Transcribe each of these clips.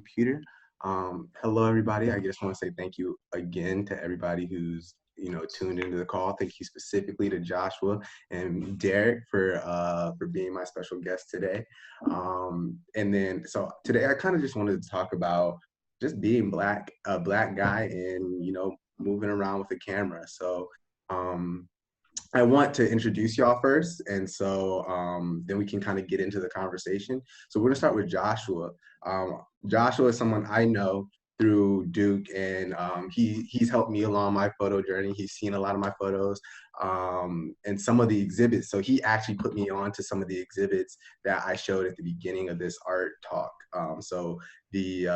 computer. Hello, everybody. I just want to say thank you again to everybody who's tuned into the call. Thank you specifically to Joshua and Derrick for being my special guest today. And then so today I kind of just wanted to talk about just being black, a black guy, and moving around with a camera. So um, I want to introduce y'all first, and so then we can kind of get into the conversation. So we're gonna start with Joshua. Joshua is someone I know through Duke, and he's helped me along my photo journey. He's seen a lot of my photos and some of the exhibits. So he actually put me on to some of the exhibits that I showed at the beginning of this art talk. So the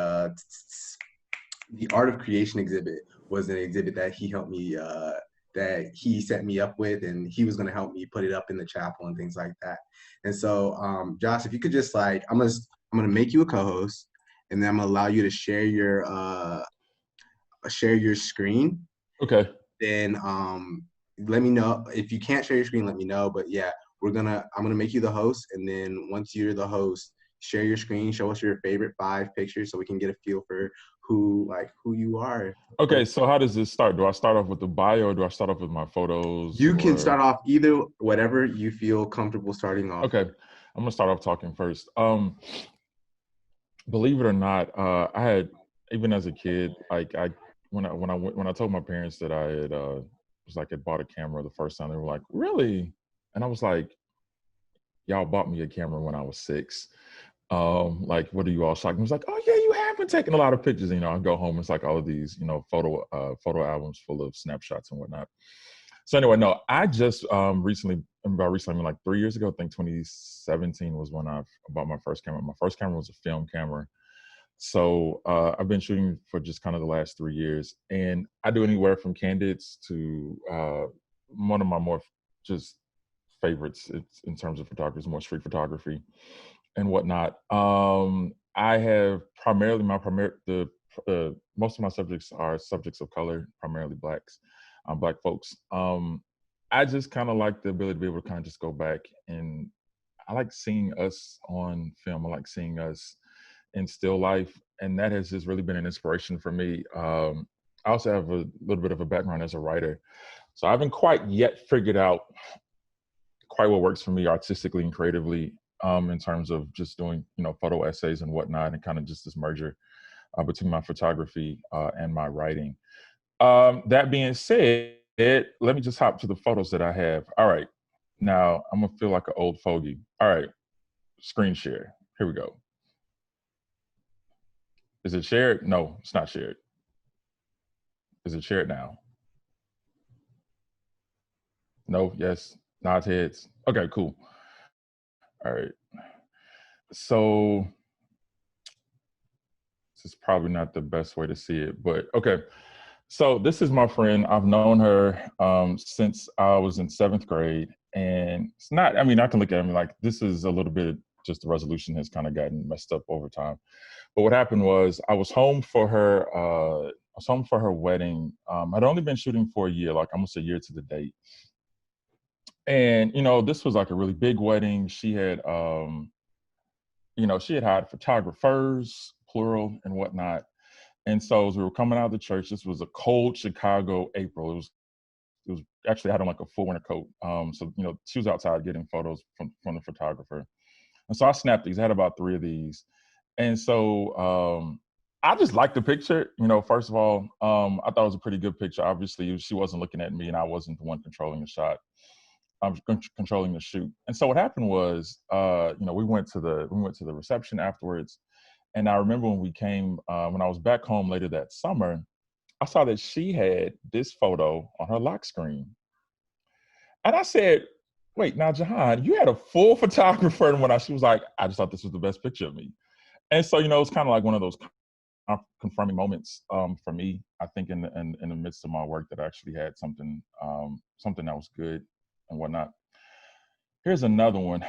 Art of Creation exhibit was an exhibit that he helped me that he set me up with, and he was going to help me put it up in the chapel and things like that. And so, Josh, if you could just I'm gonna make you a co-host, and then I'm gonna allow you to share your screen. Okay. Then let me know if you can't share your screen. Let me know. But yeah, I'm gonna make you the host, and then once you're the host, share your screen, show us your favorite 5 pictures so we can get a feel for who you are. Okay, so how does this start? Do I start off with the bio, or do I start off with my photos? You can Or start off either, whatever you feel comfortable starting off. okay, I'm gonna start off talking first. Believe it or not, I had, even as a kid, like when I told my parents that I had bought a camera the first time, they were like, "Really?" And I was like, "Y'all bought me a camera when I was 6. Like, what are you all shocked?" And I was like, "Oh yeah, you have been taking a lot of pictures." I go home, it's like all of these, photo albums full of snapshots and whatnot. So anyway, no, I just recently, I mean like 3 years ago, I think 2017 was when I bought my first camera. My first camera was a film camera. So I've been shooting for just kind of the last 3 years, and I do anywhere from candids to one of my more just favorites in terms of photography is more street photography and whatnot. I have primarily most of my subjects are subjects of color, primarily black folks. I just kind of like the ability to be able to kind of just go back, and I like seeing us on film. I like seeing us in still life, and that has just really been an inspiration for me. I also have a little bit of a background as a writer, so I haven't quite yet figured out quite what works for me artistically and creatively in terms of just doing, photo essays and whatnot, and kind of just this merger between my photography and my writing. That being said, let me just hop to the photos that I have. All right. Now I'm gonna feel like an old fogey. All right. Screen share. Here we go. Is it shared? No, it's not shared. Is it shared now? No, yes, nods heads. Okay, cool. All right. So this is probably not the best way to see it, but okay. So this is my friend. I've known her since I was in 7th grade. And it's not, I mean, I can look at me like this is a little bit, just the resolution has kind of gotten messed up over time. But what happened was I was home for her wedding. I'd only been shooting for a year, like almost a year to the date. And, this was like a really big wedding. She had, she had hired photographers, plural and whatnot. And so as we were coming out of the church, this was a cold Chicago April. It was actually, I had on like a full winter coat. So, she was outside getting photos from the photographer. And so I snapped these. I had about 3 of these. And so I just liked the picture. First of all, I thought it was a pretty good picture. Obviously, she wasn't looking at me and I wasn't the one controlling the shot. I was controlling the shoot. And so what happened was, we went to the reception afterwards. And I remember when we came, when I was back home later that summer, I saw that she had this photo on her lock screen. And I said, "Wait, now Jahan, you had a full photographer." And she was like, "I just thought this was the best picture of me." And so, it's kind of like one of those confirming moments for me. I think in the midst of my work that I actually had something that was good and whatnot. Here's another one.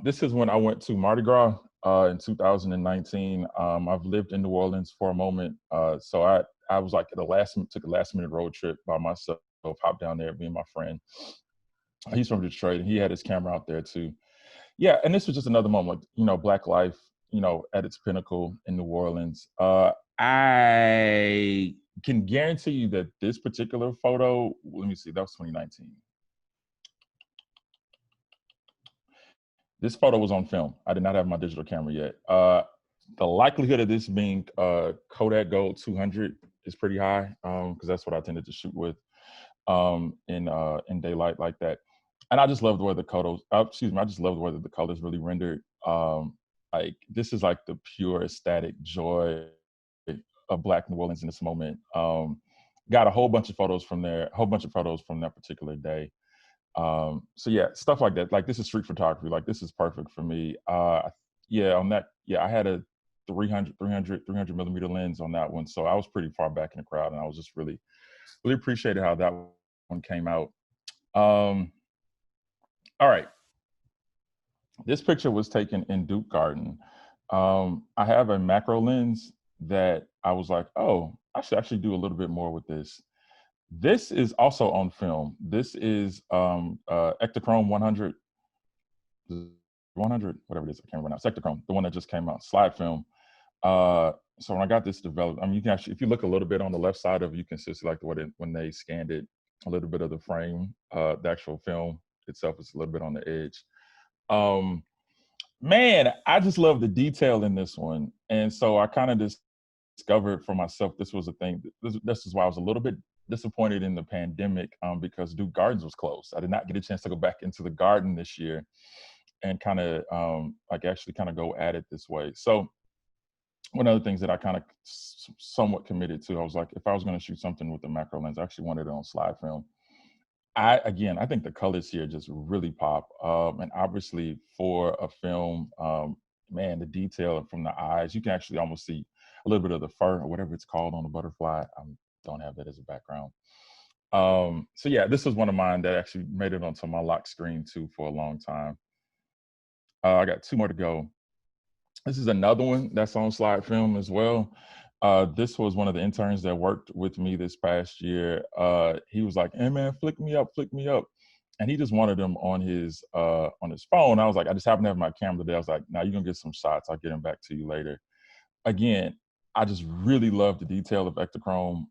This is when I went to Mardi Gras in 2019. I've lived in New Orleans for a moment, so I was like took a last minute road trip by myself, hopped down there, me and my friend. He's from Detroit, and he had his camera out there too. Yeah, and this was just another moment, like, Black life, at its pinnacle in New Orleans. I can guarantee you that this particular photo, let me see, that was 2019. This photo was on film. I did not have my digital camera yet. The likelihood of this being Kodak Gold 200 is pretty high, because that's what I tended to shoot with in daylight like that. And I just love the way the colors, I just love the way that the colors really rendered. Like this is like the pure ecstatic joy of Black New Orleans in this moment. Got a whole bunch of photos from there, a whole bunch of photos from that particular day. So yeah, stuff like that. Like this is street photography. Like this is perfect for me. Yeah, on that, yeah, I had a 300 millimeter lens on that one. So I was pretty far back in the crowd, and I was just really appreciated how that one came out. All right. This picture was taken in Duke Garden. I have a macro lens that I was like, oh, I should actually do a little bit more with this. This is also on film. This is Ektachrome 100, 100, whatever it is. I can't remember now. It's Ektachrome, the one that just came out, slide film. So when I got this developed, I mean, you can actually, if you look a little bit on the left side of it, you can see like when they scanned it, a little bit of the frame, the actual film itself is a little bit on the edge. Man, I just love the detail in this one. And so I kind of discovered for myself, this was a thing. This is why I was a little bit disappointed in the pandemic, because Duke Gardens was closed. I did not get a chance to go back into the garden this year and kind of like actually kind of go at it this way. So one of the things that I kind of somewhat committed to, I was like, if I was going to shoot something with the macro lens, I actually wanted it on slide film. I think the colors here just really pop. And obviously for a film, man, the detail from the eyes, you can actually almost see a little bit of the fur or whatever it's called on the butterfly. I don't have that as a background. So yeah, this was one of mine that actually made it onto my lock screen too for a long time. I got two more to go. This is another one that's on slide film as well. This was one of the interns that worked with me this past year. He was like, "Hey man, flick me up," and he just wanted them on his phone. I was like, I just happen to have my camera today. I was like, "Now you're gonna get some shots. I'll get them back to you later." Again, I just really love the detail of Ektachrome,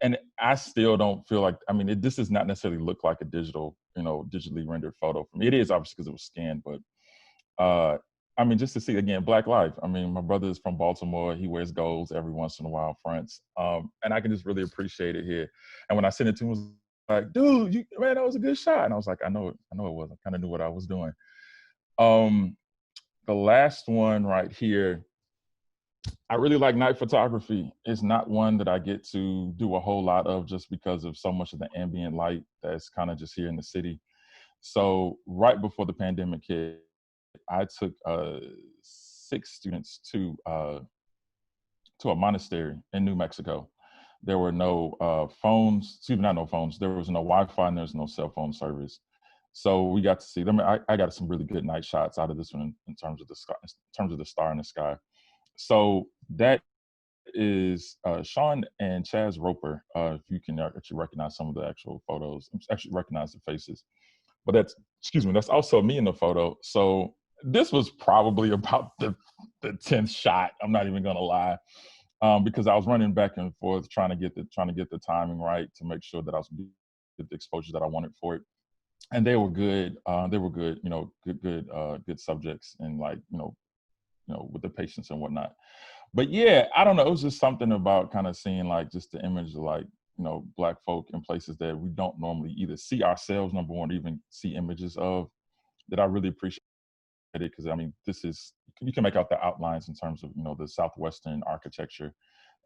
and I still don't feel like. I mean, this does not necessarily look like a digitally rendered photo for me. It is obviously because it was scanned, but I mean, just to see again, Black life. I mean, my brother is from Baltimore. He wears golds every once in a while, fronts, and I can just really appreciate it here. And when I sent it to him, he was like, "Dude, man, that was a good shot." And I was like, "I know it was. I kind of knew what I was doing." The last one right here, I really like night photography. It's not one that I get to do a whole lot of just because of so much of the ambient light that's kind of just here in the city. So right before the pandemic hit, I took 6 students to a monastery in New Mexico. There were no phones, excuse me, not no phones. There was no Wi-Fi and there was no cell phone service. So we got to see them. I got some really good night shots out of this one in terms of the sky, in terms of the star in the sky. So that is Sean and Chaz Roper. If you can actually recognize some of the actual photos, actually recognize the faces. But that's also me in the photo. So this was probably about the 10th shot. I'm not even gonna lie, because I was running back and forth trying to get the timing right to make sure that I was get the exposure that I wanted for it. And they were good. They were good. Good subjects, and like with the patients and whatnot. But yeah, I don't know. It was just something about kind of seeing like just the image of like Black folk in places that we don't normally either see ourselves, number one, or even see images of, that I really appreciate it, because I mean, this is, you can make out the outlines in terms of the southwestern architecture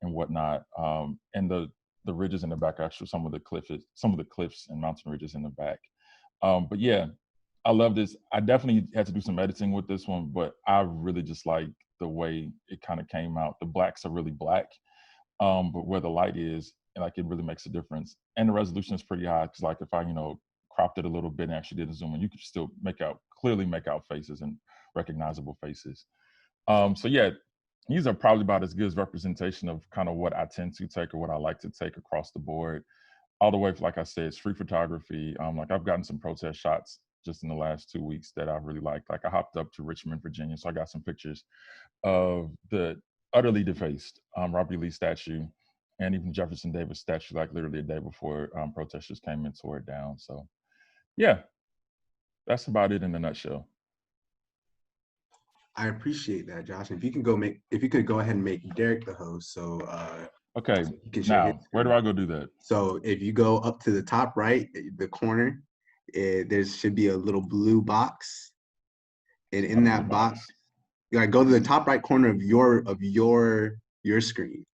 and whatnot, and the ridges in the back, actually some of the cliffs and mountain ridges in the back. But yeah, I love this. I definitely had to do some editing with this one, but I really just like the way it kind of came out. The blacks are really black, but where the light is, and like it really makes a difference. And the resolution is pretty high, because like if I cropped it a little bit and actually did a zoom in, you could still clearly make out faces and recognizable faces. So yeah, these are probably about as good as representation of kind of what I tend to take or what I like to take across the board, all the way from, like I said, street photography. Like I've gotten some protest shots just in the last 2 weeks that I really liked. Like I hopped up to Richmond, Virginia, so I got some pictures of the utterly defaced Robert E. Lee statue and even Jefferson Davis statue, like literally a day before protesters came and tore it down. So yeah, that's about it in a nutshell. I appreciate that, Josh. If you could go ahead and make Derrick the host, so Okay, so he can share his now where do screen. I go do that? So if you go up to the top right, the corner, there should be a little blue box, and A in blue that box, box. you gotta go to the top right corner of your screen.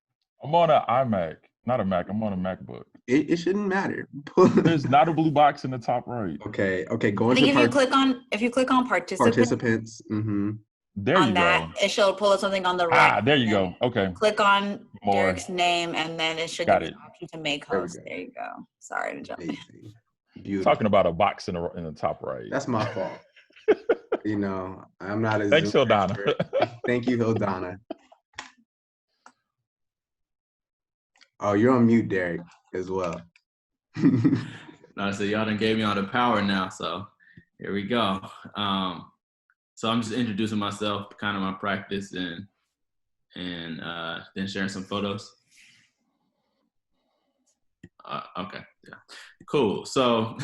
I'm on an iMac, not a Mac. I'm on a MacBook. It shouldn't matter. There's not a blue box in the top right. Okay. Go I think into if you click on participants. There on you that, go. it should pull up something on the right. There you go. Okay. Click on More. Derrick's name, and then it should Got give it. you an option to make There we host. go. There you go. Sorry to jump in. Amazing. Beautiful. Talking about a box in the top right. That's my fault. You know, I'm not a Thanks, Zoom Hildana. expert. Thank you, Hildana. Oh, you're on mute, Derrick, as well. No, so y'all done gave me all the power now, so here we go. So I'm just introducing myself, kind of my practice, and then sharing some photos. Okay, yeah, cool. So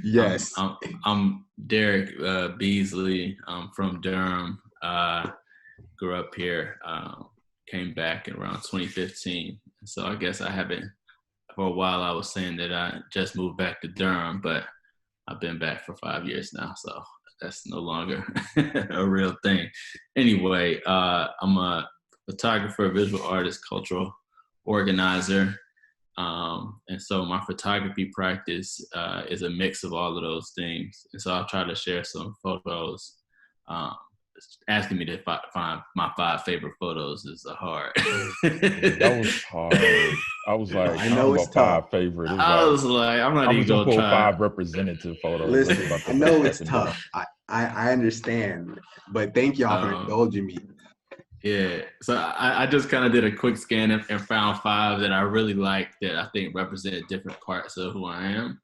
Yes. I'm Derrick Beasley. I'm from Durham. Grew up here. Came back in around 2015. So I guess I haven't. For a while, I was saying that I just moved back to Durham, but I've been back for 5 years now, so that's no longer a real thing. Anyway, I'm a photographer, visual artist, cultural organizer, and so my photography practice is a mix of all of those things. And so I'll try to share some photos. Asking me to find my 5 favorite photos is hard. That was hard. I was like, I know it's tough. 5 favorite. I was like, I'm not even gonna gonna pull try. 5 representative photos. Listen, I know it's tough. I understand, but thank y'all for indulging me. Yeah, so I just kind of did a quick scan and found 5 that I really like that I think represent different parts of who I am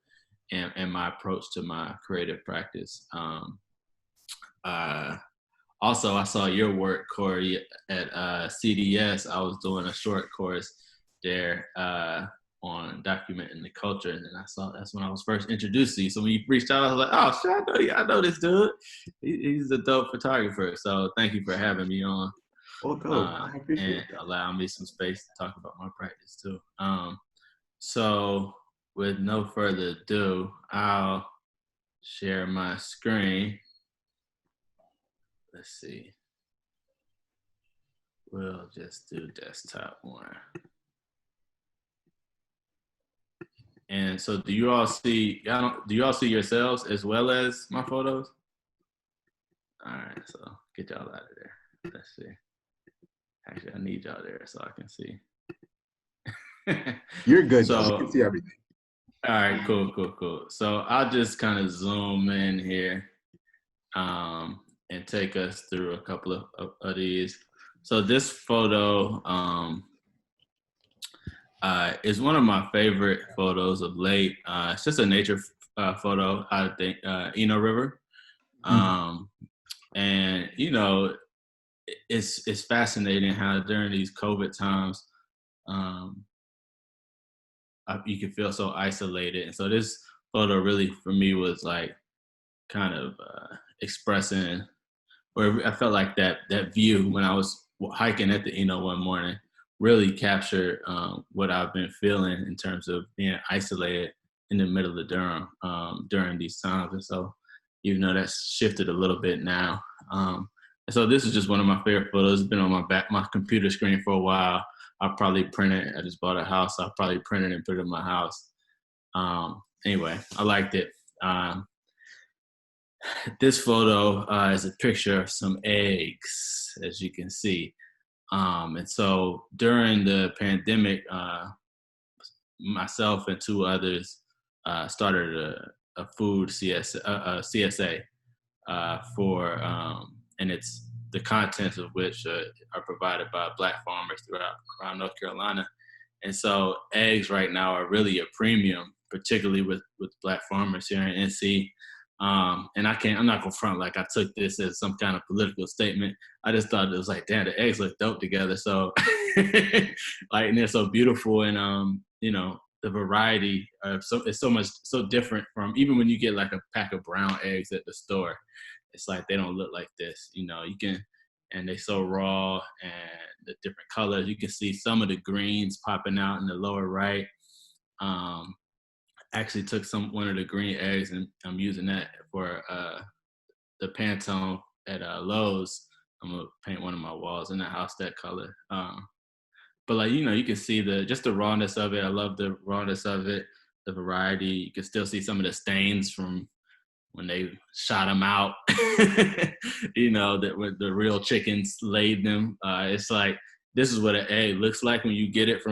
and my approach to my creative practice. Also, I saw your work, Corey, at CDS. I was doing a short course there on documenting the culture, and then that's when I was first introduced to you. So when you reached out, I was like, oh, shit, I know this dude. He's a dope photographer. So thank you for having me on. Oh, cool. I appreciate and allowing me some space to talk about my practice too. So with no further ado, I'll share my screen. Let's see. We'll just do desktop one. And so do you all see yourselves as well as my photos? All right, so get y'all out of there. Let's see. Actually, I need y'all there so I can see. You're good. So you can see everything. All right, cool. So I'll just kind of zoom in here and take us through a couple of these. So this photo is one of my favorite photos of late. It's just a nature photo, I think, Eno River. And, you know, it's fascinating how during these COVID times, you can feel so isolated. And so this photo really, for me, was like kind of expressing, or I felt like that view when I was hiking at the Eno one morning really captured what I've been feeling in terms of being isolated in the middle of Durham during these times. And so even though that's shifted a little bit now. And so this is just one of my favorite photos. It's been on my computer screen for a while. I'll probably print it. I just bought a house. I'll probably print it and put it in my house. Anyway, I liked it. This photo is a picture of some eggs, as you can see. And so during the pandemic, myself and 2 others started a food CSA for, and it's the contents of which are provided by Black farmers around North Carolina. And so eggs right now are really a premium, particularly with Black farmers here in NC. And I'm not gonna front like I took this as some kind of political statement. I just thought it was like, damn, the eggs look dope together. So like, and they're so beautiful, and you know, the variety of it's so different from even when you get like a pack of brown eggs at the store. It's like they don't look like this, you know. You can, and they're so raw, and the different colors. You can see some of the greens popping out in the lower right. Actually took one of the green eggs, and I'm using that for the Pantone at Lowe's. I'm gonna paint one of my walls in the house that color. But like, you know, you can see just the rawness of it. I love the rawness of it, the variety. You can still see some of the stains from when they shot them out. You know, that when the real chickens laid them. It's like, this is what an egg looks like when you get it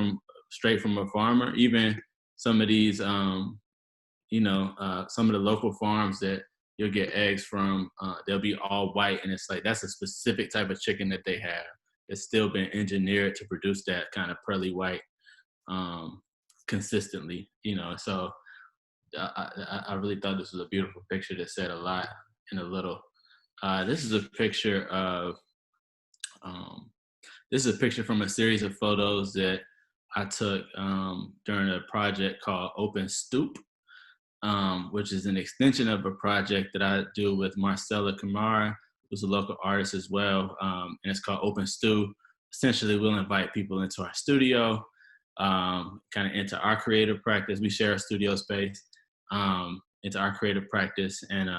straight from a farmer. Even some of these, you know, some of the local farms that you'll get eggs from, they'll be all white, and it's like, that's a specific type of chicken that they have. It's still been engineered to produce that kind of pearly white consistently, you know. So I really thought this was a beautiful picture that said a lot in a little. This is a picture of, this is a picture from a series of photos that I took during a project called Open Stoop, which is an extension of a project that I do with Marcella Kamara, who's a local artist as well, and it's called Open Stew. Essentially, we'll invite people into our studio, kind of into our creative practice. We share a studio space, into our creative practice, and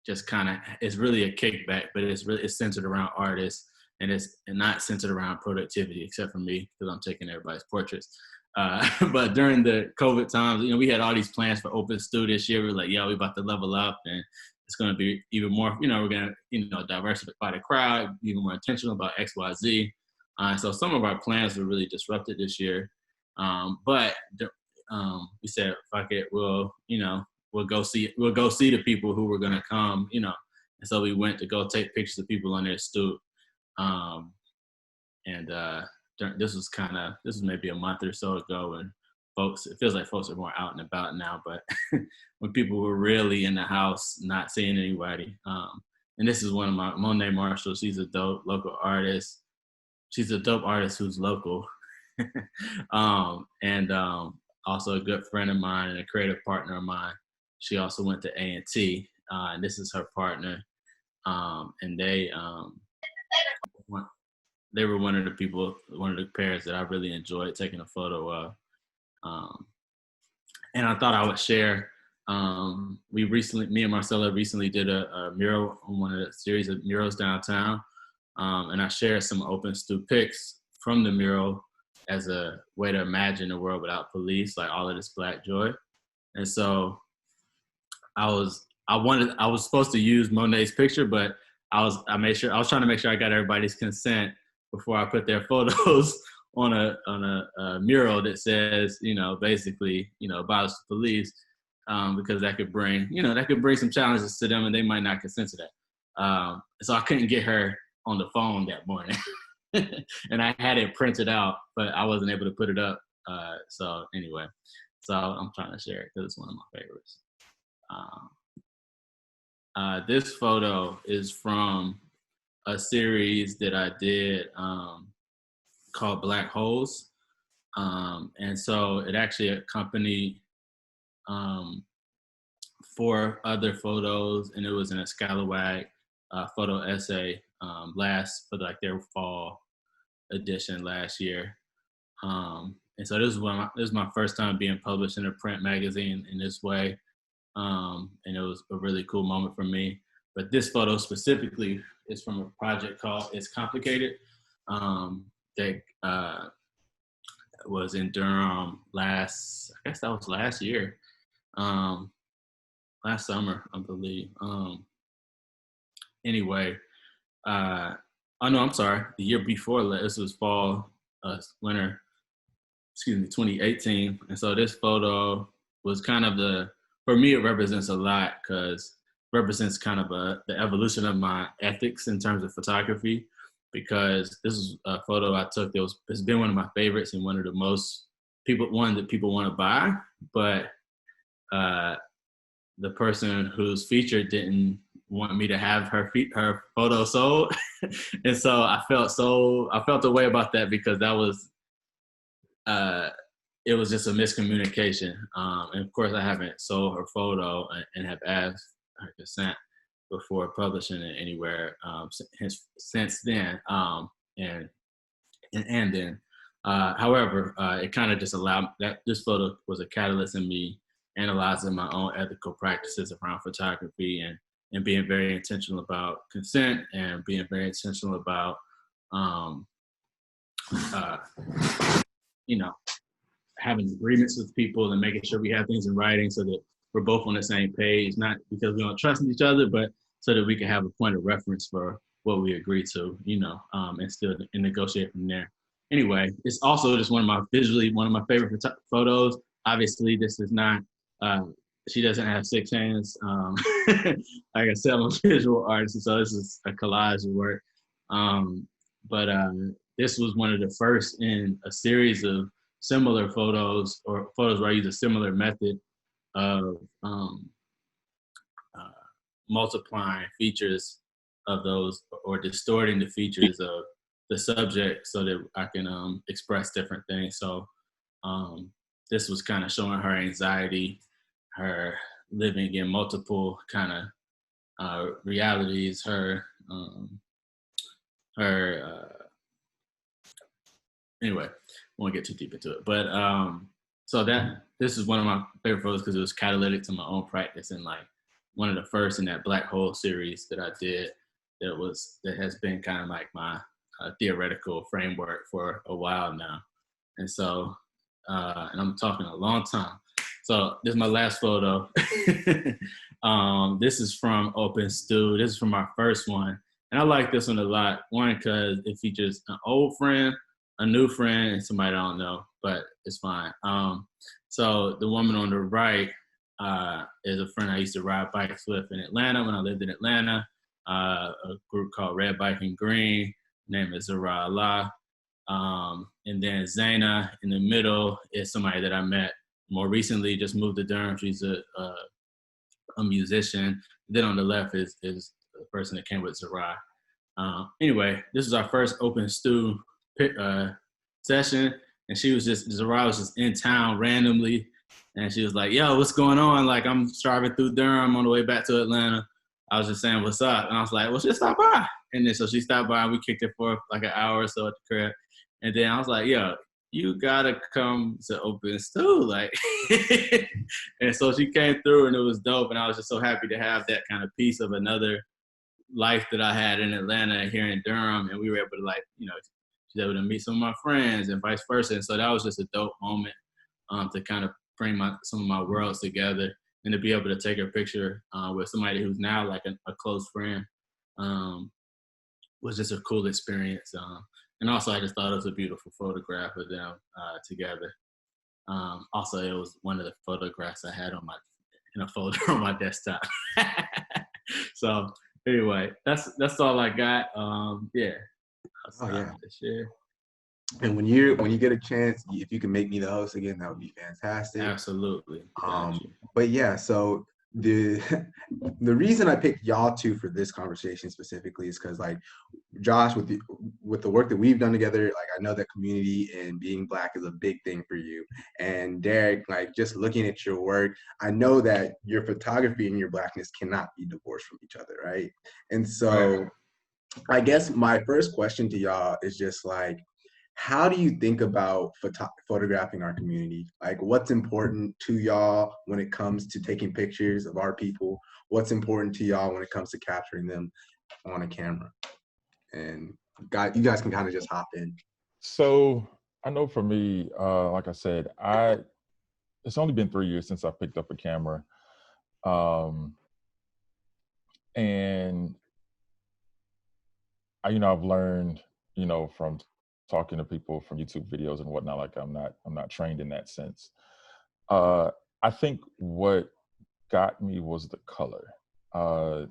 just kind of, it's really a kickback, but it's centered around artists, and it's not centered around productivity, except for me, because I'm taking everybody's portraits. But during the COVID times, you know, we had all these plans for Open Stew this year. We were like, yeah, we're about to level up, and it's going to be even more, you know, we're going to, you know, diversify the crowd, even more intentional about X, Y, Z. So some of our plans were really disrupted this year. But we said, fuck it, we'll go see the people who were going to come, you know. And so we went to go take pictures of people on their stoop. This was maybe a month or so ago, and it feels like folks are more out and about now, but when people were really in the house, not seeing anybody. And this is one of Monet Marshall. She's a dope local artist. She's a dope artist who's local. And also a good friend of mine and a creative partner of mine. She also went to A&T, and this is her partner. And they were one of the pairs that I really enjoyed taking a photo of. And I thought I would share, me and Marcella recently did a mural on one of the series of murals downtown. And I shared some Open Stew pics from the mural as a way to imagine a world without police, like all of this Black joy. And so I was supposed to use Monet's picture, but I was trying to make sure I got everybody's consent before I put their photos on a mural that says, you know, basically, you know, abolish the police, because that could bring some challenges to them, and they might not consent to that. So I couldn't get her on the phone that morning, and I had it printed out, but I wasn't able to put it up. So anyway, I'm trying to share it because it's one of my favorites. This photo is from a series that I did called Black Holes. And so it actually accompanied 4 other photos, and it was in a Scalawag photo essay for their fall edition last year. And so this is my first time being published in a print magazine in this way. And it was a really cool moment for me. But this photo specifically is from a project called It's Complicated, that was in Durham last year, last summer, I believe. Anyway, I'm sorry, the year before, this was winter, 2018. And so this photo was kind of for me, it represents a lot, because it represents kind of the evolution of my ethics in terms of photography, because this is a photo I took that it's been one of my favorites and one of the most one that people want to buy, but the person who's featured didn't want me to have her photo sold. And so I felt the way about that, because that was it was just a miscommunication. And of course I haven't sold her photo and have asked her consent before publishing it anywhere since then. And then however, it kind of just allowed that this photo was a catalyst in me analyzing my own ethical practices around photography, and being very intentional about consent, and being very intentional about having agreements with people and making sure we have things in writing so that we're both on the same page, not because we don't trust each other, but so that we can have a point of reference for what we agree to, and still negotiate from there. Anyway, it's also just one of my favorite photos. Obviously, this is not, she doesn't have 6 hands. Like I said, I'm a visual artist, so this is a collage of work. But this was one of the first in a series of similar photos, or photos where I use a similar method of multiplying features of those, or distorting the features of the subject so that I can express different things. So this was kind of showing her anxiety, her living in multiple kind of realities, anyway, I won't get too deep into it. But so this is one of my favorite photos because it was catalytic to my own practice, and like one of the first in that Black Hole series that I did that has been kind of like my theoretical framework for a while now. And so, and I'm talking a long time. So this is my last photo. This is from Open Stew. This is from my first one. And I like this one a lot. One, because it features an old friend, a new friend, and somebody I don't know, but it's fine. So the woman on the right is a friend I used to ride bikes with in Atlanta when I lived in Atlanta. A group called Red Bike and Green. Name is Zara Allah. And then Zaina in the middle is somebody that I met more recently, just moved to Durham. She's a musician. Then on the left is the person that came with Zara. Anyway, this is our first Open Stew session, and Zara was just in town randomly, and she was like, "Yo, what's going on? Like, I'm driving through Durham on the way back to Atlanta." I was just saying, "What's up?" And I was like, "Well, just stop by." And then so she stopped by, and we kicked it for like an hour or so at the crib. And then I was like, "Yo, you gotta come to Open Stew," like. And so she came through, and it was dope. And I was just so happy to have that kind of piece of another life that I had in Atlanta here in Durham, and we were able to she's able to meet some of my friends and vice versa. And so that was just a dope moment to kind of bring some of my worlds together, and to be able to take a picture with somebody who's now like a close friend was just a cool experience. And also I just thought it was a beautiful photograph of them together. Also, it was one of the photographs I had in a folder on my desktop. So anyway, that's all I got. Yeah. This year. And when you get a chance, if you can make me the host again, that would be fantastic. Absolutely. But yeah, so the reason I picked y'all two for this conversation specifically is because like Josh, with the work that we've done together, like I know that community and being Black is a big thing for you. And Derrick, like just looking at your work, I know that your photography and your Blackness cannot be divorced from each other, right? And so I guess my first question to y'all is just like, how do you think about photographing our community? Like, what's important to y'all when it comes to taking pictures of our people? What's important to y'all when it comes to capturing them on a camera? And you guys can kind of just hop in. So I know for me, like I said, it's only been 3 years since I picked up a camera. And I've learned, from talking to people from YouTube videos and whatnot, like I'm not trained in that sense. I think what got me was the color. I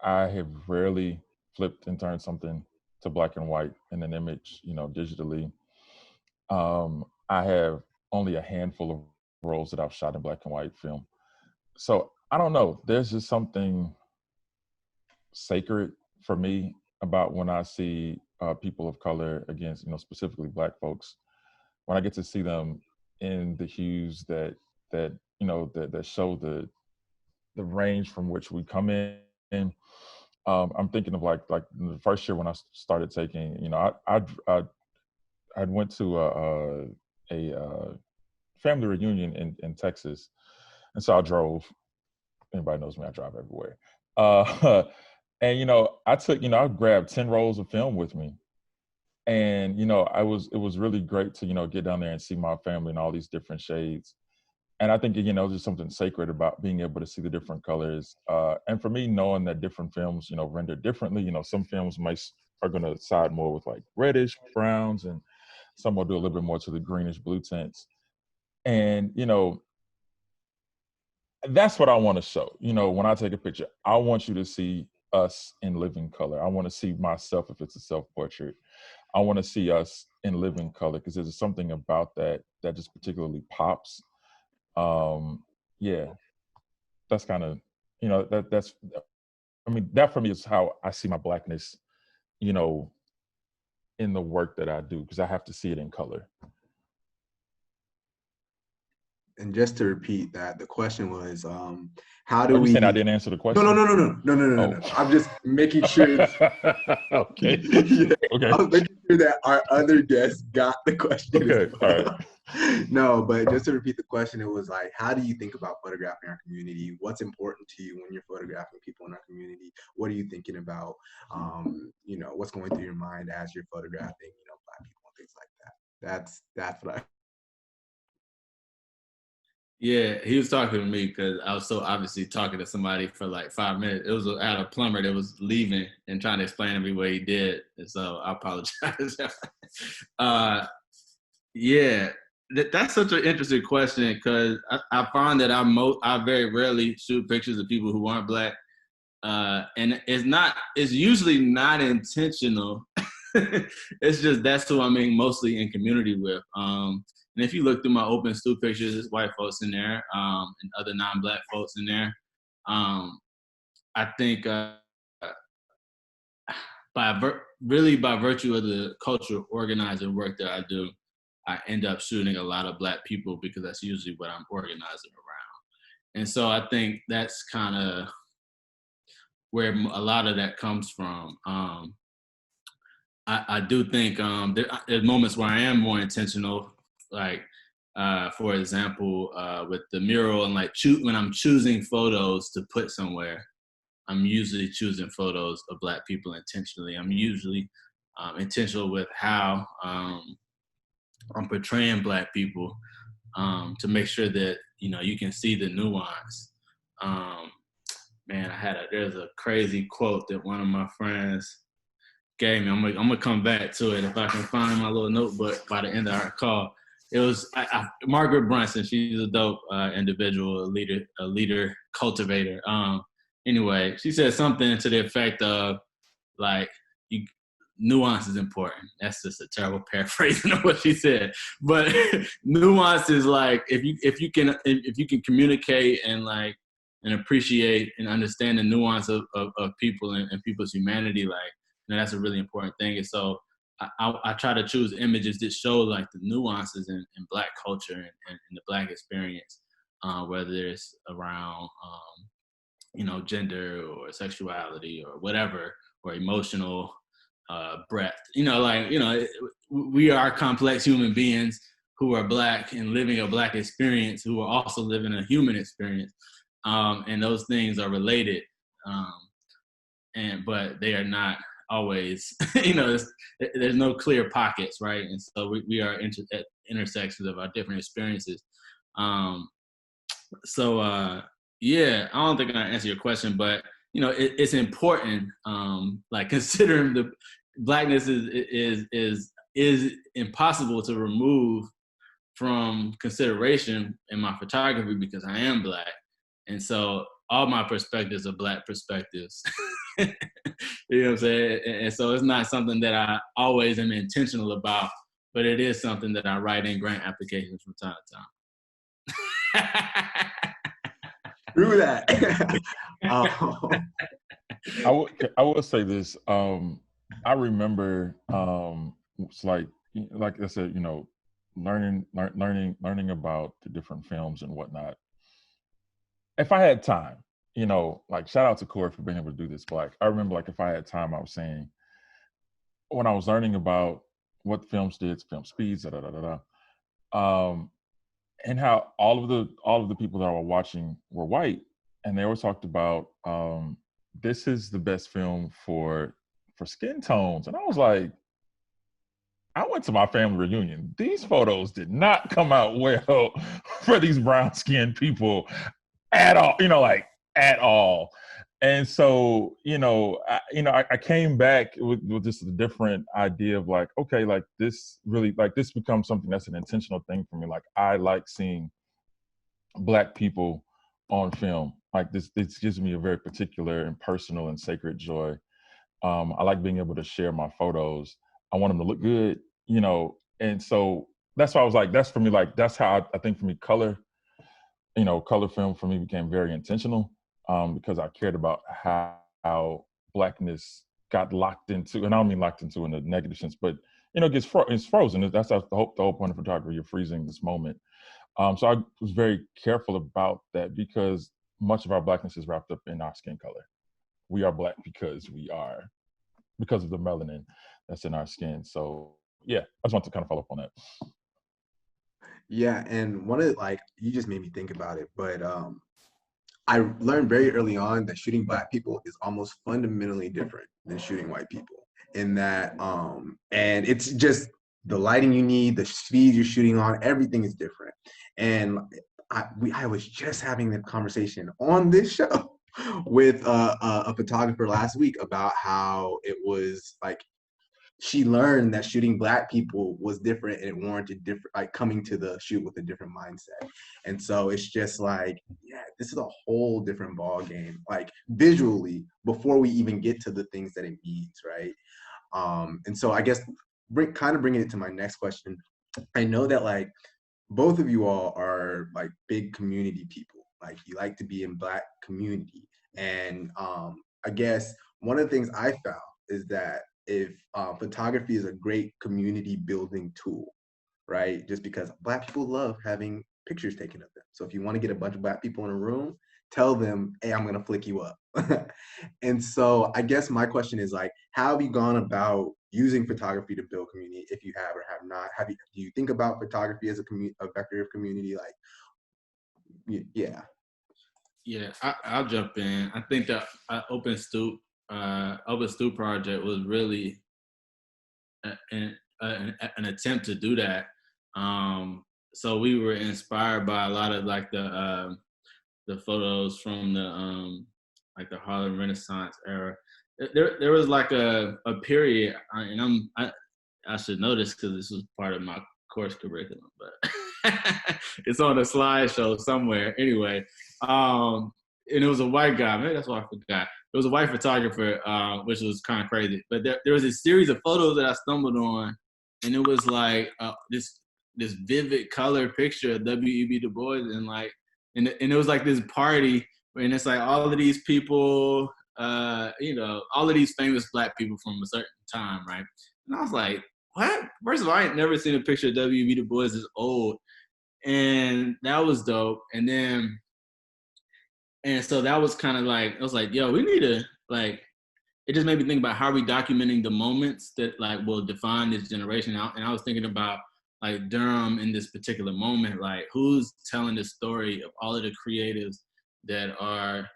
have rarely flipped and turned something to black and white in an image, digitally. I have only a handful of roles that I've shot in black and white film. So I don't know. There's just something sacred for me about when I see people of color, against, specifically black folks, when I get to see them in the hues that show the range from which we come in. I'm thinking of like the first year when I started taking, I went to a family reunion in Texas, and so I drove. Anybody knows me, I drive everywhere. And I grabbed 10 rolls of film with me, and it was really great to get down there and see my family in all these different shades. And I think there's something sacred about being able to see the different colors. And for me, knowing that different films render differently. Some films are going to side more with like reddish browns, and some will do a little bit more to the greenish blue tints. And that's what I want to show. When I take a picture, I want you to see us in living color. I want to see myself if it's a self-portrait. I want to see us in living color, because there's something about that just particularly pops. Yeah, that's kind of, that for me is how I see my blackness, in the work that I do, because I have to see it in color. And just to repeat that, the question was, how do Are you we? saying I didn't answer the question? No. I'm just making sure. Okay. Yeah, Okay. I was making sure that our other guests got the question. Okay. As well. All right. No, but just to repeat the question, it was like, how do you think about photographing our community? What's important to you when you're photographing people in our community? What are you thinking about? What's going through your mind as you're photographing, Black people and things like that. That's what I. Yeah, he was talking to me because I was so obviously talking to somebody for like 5 minutes. It was I had a plumber that was leaving and trying to explain to me what he did, and so I apologize. Yeah, that's such an interesting question, because I find that I very rarely shoot pictures of people who aren't Black, and it's usually not intentional. It's just that's who I'm mostly in community with. And if you look through my open stoop pictures, there's white folks in there, and other non-Black folks in there. I think by virtue of the cultural organizing work that I do, I end up shooting a lot of Black people, because that's usually what I'm organizing around. And so I think that's kind of where a lot of that comes from. I do think there's moments where I am more intentional, like for example, with the mural, and like when I'm choosing photos to put somewhere, I'm usually choosing photos of Black people intentionally. I'm usually intentional with how I'm portraying Black people, to make sure that you can see the nuance. Man, there's a crazy quote that one of my friends gave me. I'm gonna come back to it if I can find my little notebook by the end of our call. It was Margaret Brunson. She's a dope individual, a leader, cultivator. Anyway, she said something to the effect of like, nuance is important. That's just a terrible paraphrasing of what she said. But nuance is like, if you can communicate and like and appreciate and understand the nuance of people and people's humanity, like, that's a really important thing. And so I try to choose images that show like the nuances in Black culture and the Black experience, whether it's around gender or sexuality or whatever, or emotional breadth. We are complex human beings who are Black and living a Black experience, who are also living a human experience, and those things are related, but they are not always. There's no clear pockets, right? And so we are at intersections of our different experiences. Yeah, I don't think I answered your question, but it's important. Like, considering the Blackness is impossible to remove from consideration in my photography, because I am Black, and so all my perspectives are Black perspectives. You know what I'm saying? And so it's not something that I always am intentional about, but it is something that I write in grant applications from time to time. Through that. I will say this. I remember it's like I said, learning about the different films and whatnot. If I had time, like shout out to Corey for being able to do this. But like I remember, like if I had time, I was saying when I was learning about what films did, film speeds, da da da da da. And how all of the people that I were watching were white, and they always talked about this is the best film for skin tones, and I was like, I went to my family reunion. These photos did not come out well for these brown skinned people at all, like at all. And so, I came back with just a different idea of like, okay, like this really, like this becomes something that's an intentional thing for me. Like I like seeing Black people on film. Like this gives me a very particular and personal and sacred joy. I like being able to share my photos. I want them to look good, and so that's why I was like, that's for me, like that's how I think for me, color film for me became very intentional because I cared about how Blackness got locked into, and I don't mean locked into in a negative sense, but it's frozen. That's the whole point of photography. You're freezing this moment. So I was very careful about that because much of our Blackness is wrapped up in our skin color. We are Black because of the melanin that's in our skin. So yeah, I just want to kind of follow up on that. Yeah, and one of like you just made me think about it, but I learned very early on that shooting Black people is almost fundamentally different than shooting white people. In that, and it's just the lighting you need, the speed you're shooting on, everything is different. And I was just having the conversation on this show with a photographer last week about how it was like she learned that shooting Black people was different and it warranted different, like coming to the shoot with a different mindset. And so it's just like, yeah, this is a whole different ball game, like visually before we even get to the things that it needs, right? And so I guess kind of bringing it to my next question. I know that like both of you all are like big community people, like you like to be in Black community. And I guess one of the things I found is that if photography is a great community building tool, right? Just because Black people love having pictures taken of them. So if you want to get a bunch of Black people in a room, tell them, hey, I'm gonna flick you up. And so I guess my question is like, how have you gone about using photography to build community, if you have or have not? Do you think about photography as a vector of community? Like, yeah. Yeah, I'll jump in. I think that Open Stoop project was really an attempt to do that. So we were inspired by a lot of like the photos from the like the Harlem Renaissance era. There was like a period, and I should know this because this was part of my course curriculum, but it's on a slideshow somewhere. Anyway, and it was a white guy. Maybe that's why I forgot. It was a white photographer, which was kind of crazy. But there was a series of photos that I stumbled on, and it was like this vivid color picture of W.E.B. Du Bois, and it was like this party, and it's like all of these people, all of these famous Black people from a certain time, right? And I was like, what? First of all, I ain't never seen a picture of W.E.B. Du Bois as old, and that was dope. And so that was kind of like, I was like, yo, we need to like. It just made me think about how are we documenting the moments that like will define this generation. And I was thinking about like Durham in this particular moment, like who's telling the story of all of the creatives that are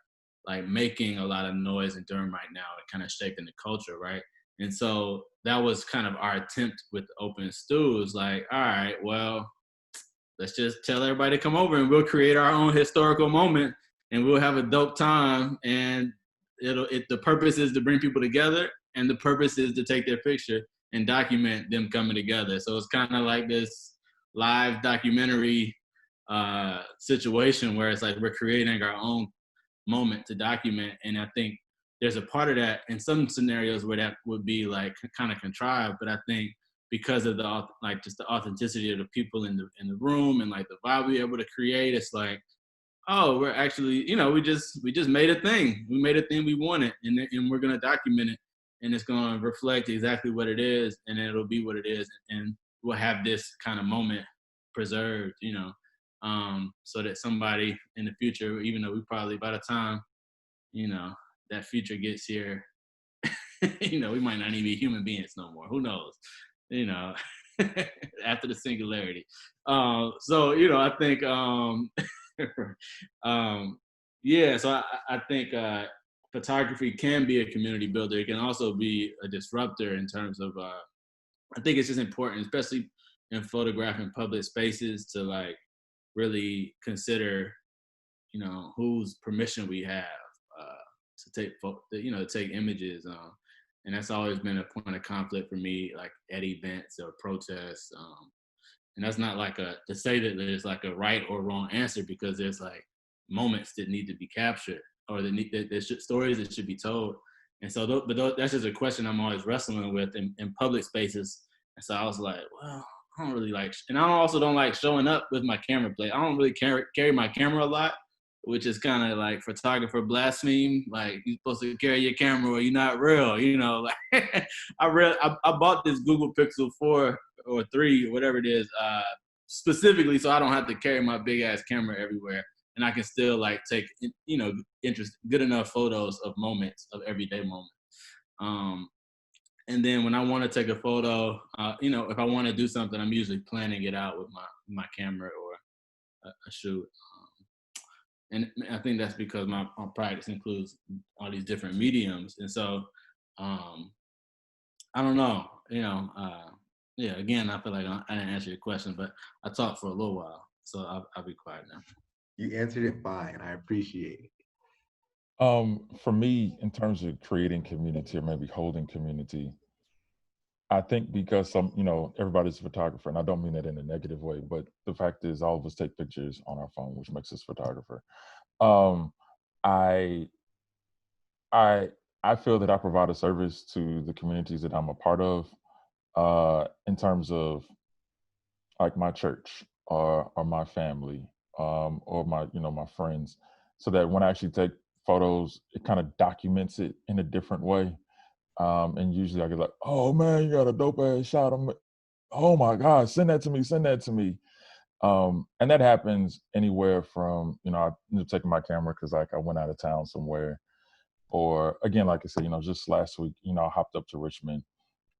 like making a lot of noise in Durham right now and kind of shaping the culture, right? And so that was kind of our attempt with Open Stew. Is like, all right, well, let's just tell everybody to come over and we'll create our own historical moment and we'll have a dope time. And the purpose is to bring people together, and the purpose is to take their picture and document them coming together. So it's kind of like this live documentary situation where it's like we're creating our own moment to document. And I think there's a part of that in some scenarios where that would be like kind of contrived, but I think because of the like just the authenticity of the people in the room and like the vibe we were able to create, it's like, oh, we're actually, we just made a thing. We made a thing we wanted, and we're gonna document it, and it's gonna reflect exactly what it is, and it'll be what it is, and we'll have this kind of moment preserved, so that somebody in the future, even though we probably by the time, that future gets here, we might not even be human beings no more. Who knows? After the singularity. So, I think, so I think photography can be a community builder. It can also be a disruptor in terms of, I think it's just important, especially in photographing public spaces, to like really consider, whose permission we have to take, to take images. And that's always been a point of conflict for me, like at events or protests. And that's not like to say that there's like a right or wrong answer, because there's like moments that need to be captured, or there's stories that should be told. And so, that's just a question I'm always wrestling with in public spaces. And so I was like, well, I don't really like, and I also don't like showing up with my camera plate. I don't really carry my camera a lot, which is kind of like photographer blaspheme. Like, you're supposed to carry your camera or you're not real, like I bought this Google Pixel 4 or 3, whatever it is, specifically so I don't have to carry my big ass camera everywhere. And I can still like take, good enough photos of moments, of everyday moments. And then when I want to take a photo, if I want to do something, I'm usually planning it out with my camera or a shoot. And I think that's because my practice includes all these different mediums. And so, I don't know, again, I feel like I didn't answer your question, but I talked for a little while, so I'll be quiet now. You answered it fine. I appreciate it. For me, in terms of creating community or maybe holding community, I think because everybody's a photographer, and I don't mean that in a negative way, but the fact is all of us take pictures on our phone, which makes us photographer. I I feel that I provide a service to the communities that I'm a part of, in terms of like my church or my family, or my friends, so that when I actually take photos, it kind of documents it in a different way. And usually I get like, oh man, you got a dope ass shot. Oh my God, send that to me, send that to me. And that happens anywhere from, I end up taking my camera because like I went out of town somewhere, or again, like I said, just last week, I hopped up to Richmond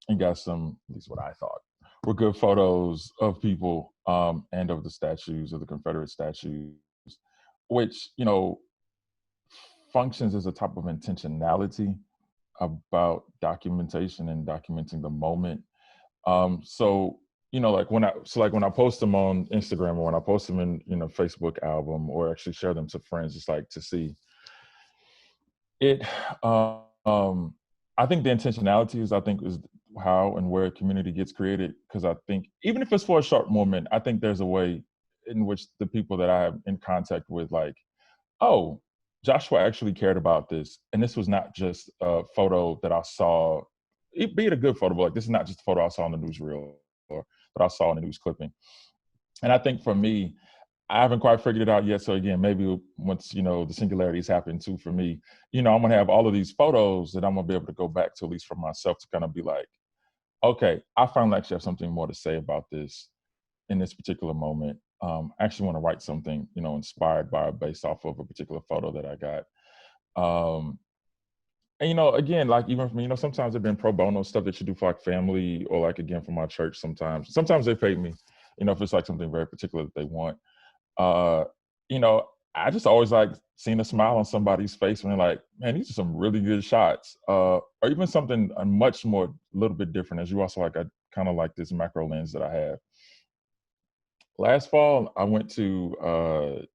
and got some, at least what I thought were good photos of people, and of the statues, of the Confederate statues, which, functions as a type of intentionality about documentation and documenting the moment. So, like when I post them on Instagram, or when I post them in, Facebook album, or actually share them to friends, it's like to see it. I think the intentionality is how and where community gets created. Because I think even if it's for a short moment, I think there's a way in which the people that I have in contact with, like, oh, Joshua actually cared about this, and this was not just a photo that I saw. Be it a good photo, but like, this is not just a photo I saw on the newsreel or that I saw in the news clipping. And I think for me, I haven't quite figured it out yet. So again, maybe once, the singularities happen too for me, I'm going to have all of these photos that I'm going to be able to go back to, at least for myself, to kind of be like, okay, I finally actually have something more to say about this in this particular moment. I actually want to write something, inspired by or based off of a particular photo that I got. And, again, like even for me, sometimes it's been pro bono stuff that you do for like family, or like, again, for my church sometimes they pay me, if it's like something very particular that they want. uh, I just always like seeing a smile on somebody's face when they're like, man, these are some really good shots. Or even something much more, a little bit different, as you also like, I kind of like this macro lens that I have. Last fall, I went to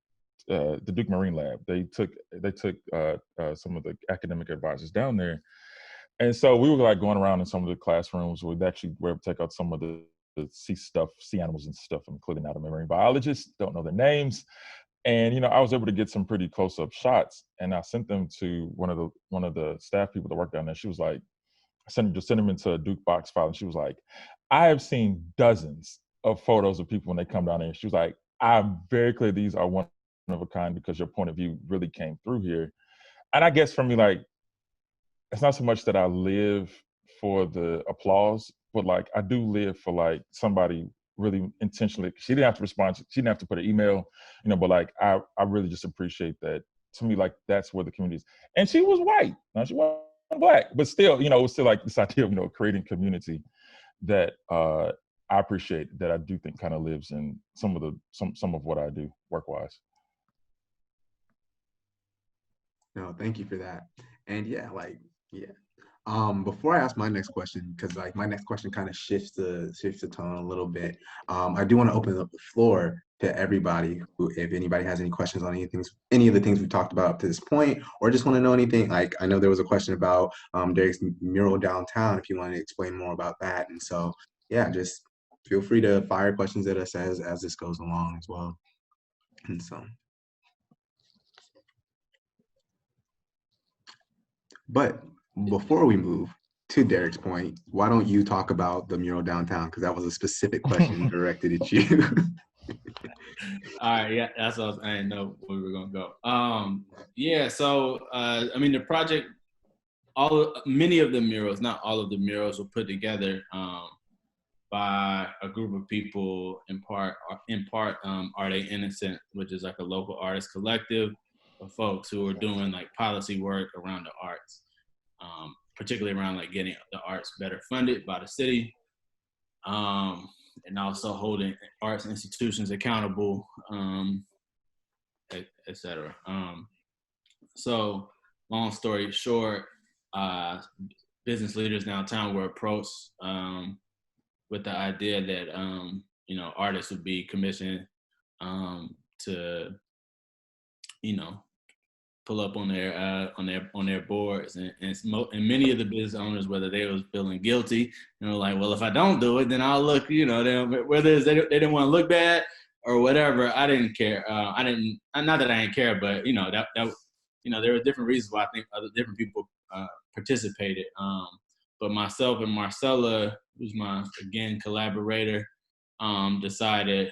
the Duke Marine Lab. They took some of the academic advisors down there. And so we were like going around in some of the classrooms. We'd actually were able to take out some of the sea animals and stuff, including out of marine biologists, don't know their names. And I was able to get some pretty close up shots, and I sent them to one of the staff people that worked down there. She was like, sent them into a Duke box file, and she was like, I have seen dozens of photos of people when they come down there. She was like, I'm very clear these are one of a kind because your point of view really came through here. And I guess for me, like, it's not so much that I live for the applause, but like I do live for like somebody really intentionally. She didn't have to respond. She didn't have to put an email, but like I really just appreciate that. To me, like that's where the community is. And she was white. Now she wasn't black, but still, it was still like this idea of creating community that I appreciate, that I do think kind of lives in some of what I do work wise. No, thank you for that. And yeah. Before I ask my next question, because like my next question kind of shifts the tone a little bit. I do want to open up the floor to everybody who, if anybody has any questions on any of the things we talked about up to this point, or just want to know anything. Like I know there was a question about Derrick's mural downtown, if you want to explain more about that. And so yeah, just feel free to fire questions at us as this goes along as well. And so, but before we move to Derrick's point, why don't you talk about the mural downtown? Because that was a specific question directed at you. All right, yeah, that's what I didn't know where we were gonna go. Yeah, so the project, many of the murals, not all of the murals, were put together by a group of people. In part, Are They Innocent, which is like a local artist collective of folks who are doing like policy work around the arts. Particularly around like getting the arts better funded by the city, and also holding arts institutions accountable, et cetera. So long story short, business leaders downtown were approached with the idea that artists would be commissioned to pull up on their boards, and many of the business owners, whether they was feeling guilty, like, well, if I don't do it, then I'll look, whether they didn't want to look bad or whatever. I didn't care. Not that I didn't care, but that there were different reasons why I think other different people participated. But myself and Marcella, who's my again collaborator, decided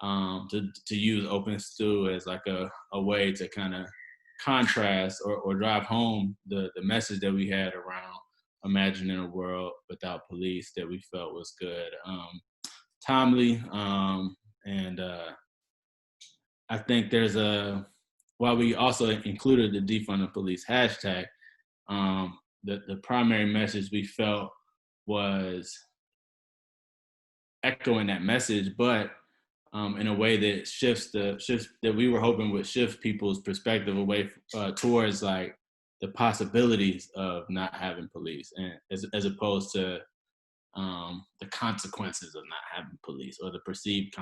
to use Open Stew as like a way to kind of contrast or drive home the message that we had around imagining a world without police that we felt was good, timely, and I think there's while we also included the defund the police hashtag, the primary message we felt was echoing that message, but in a way that shifts that we were hoping would shift people's perspective away towards like the possibilities of not having police, and as opposed to the consequences of not having police, or the perceived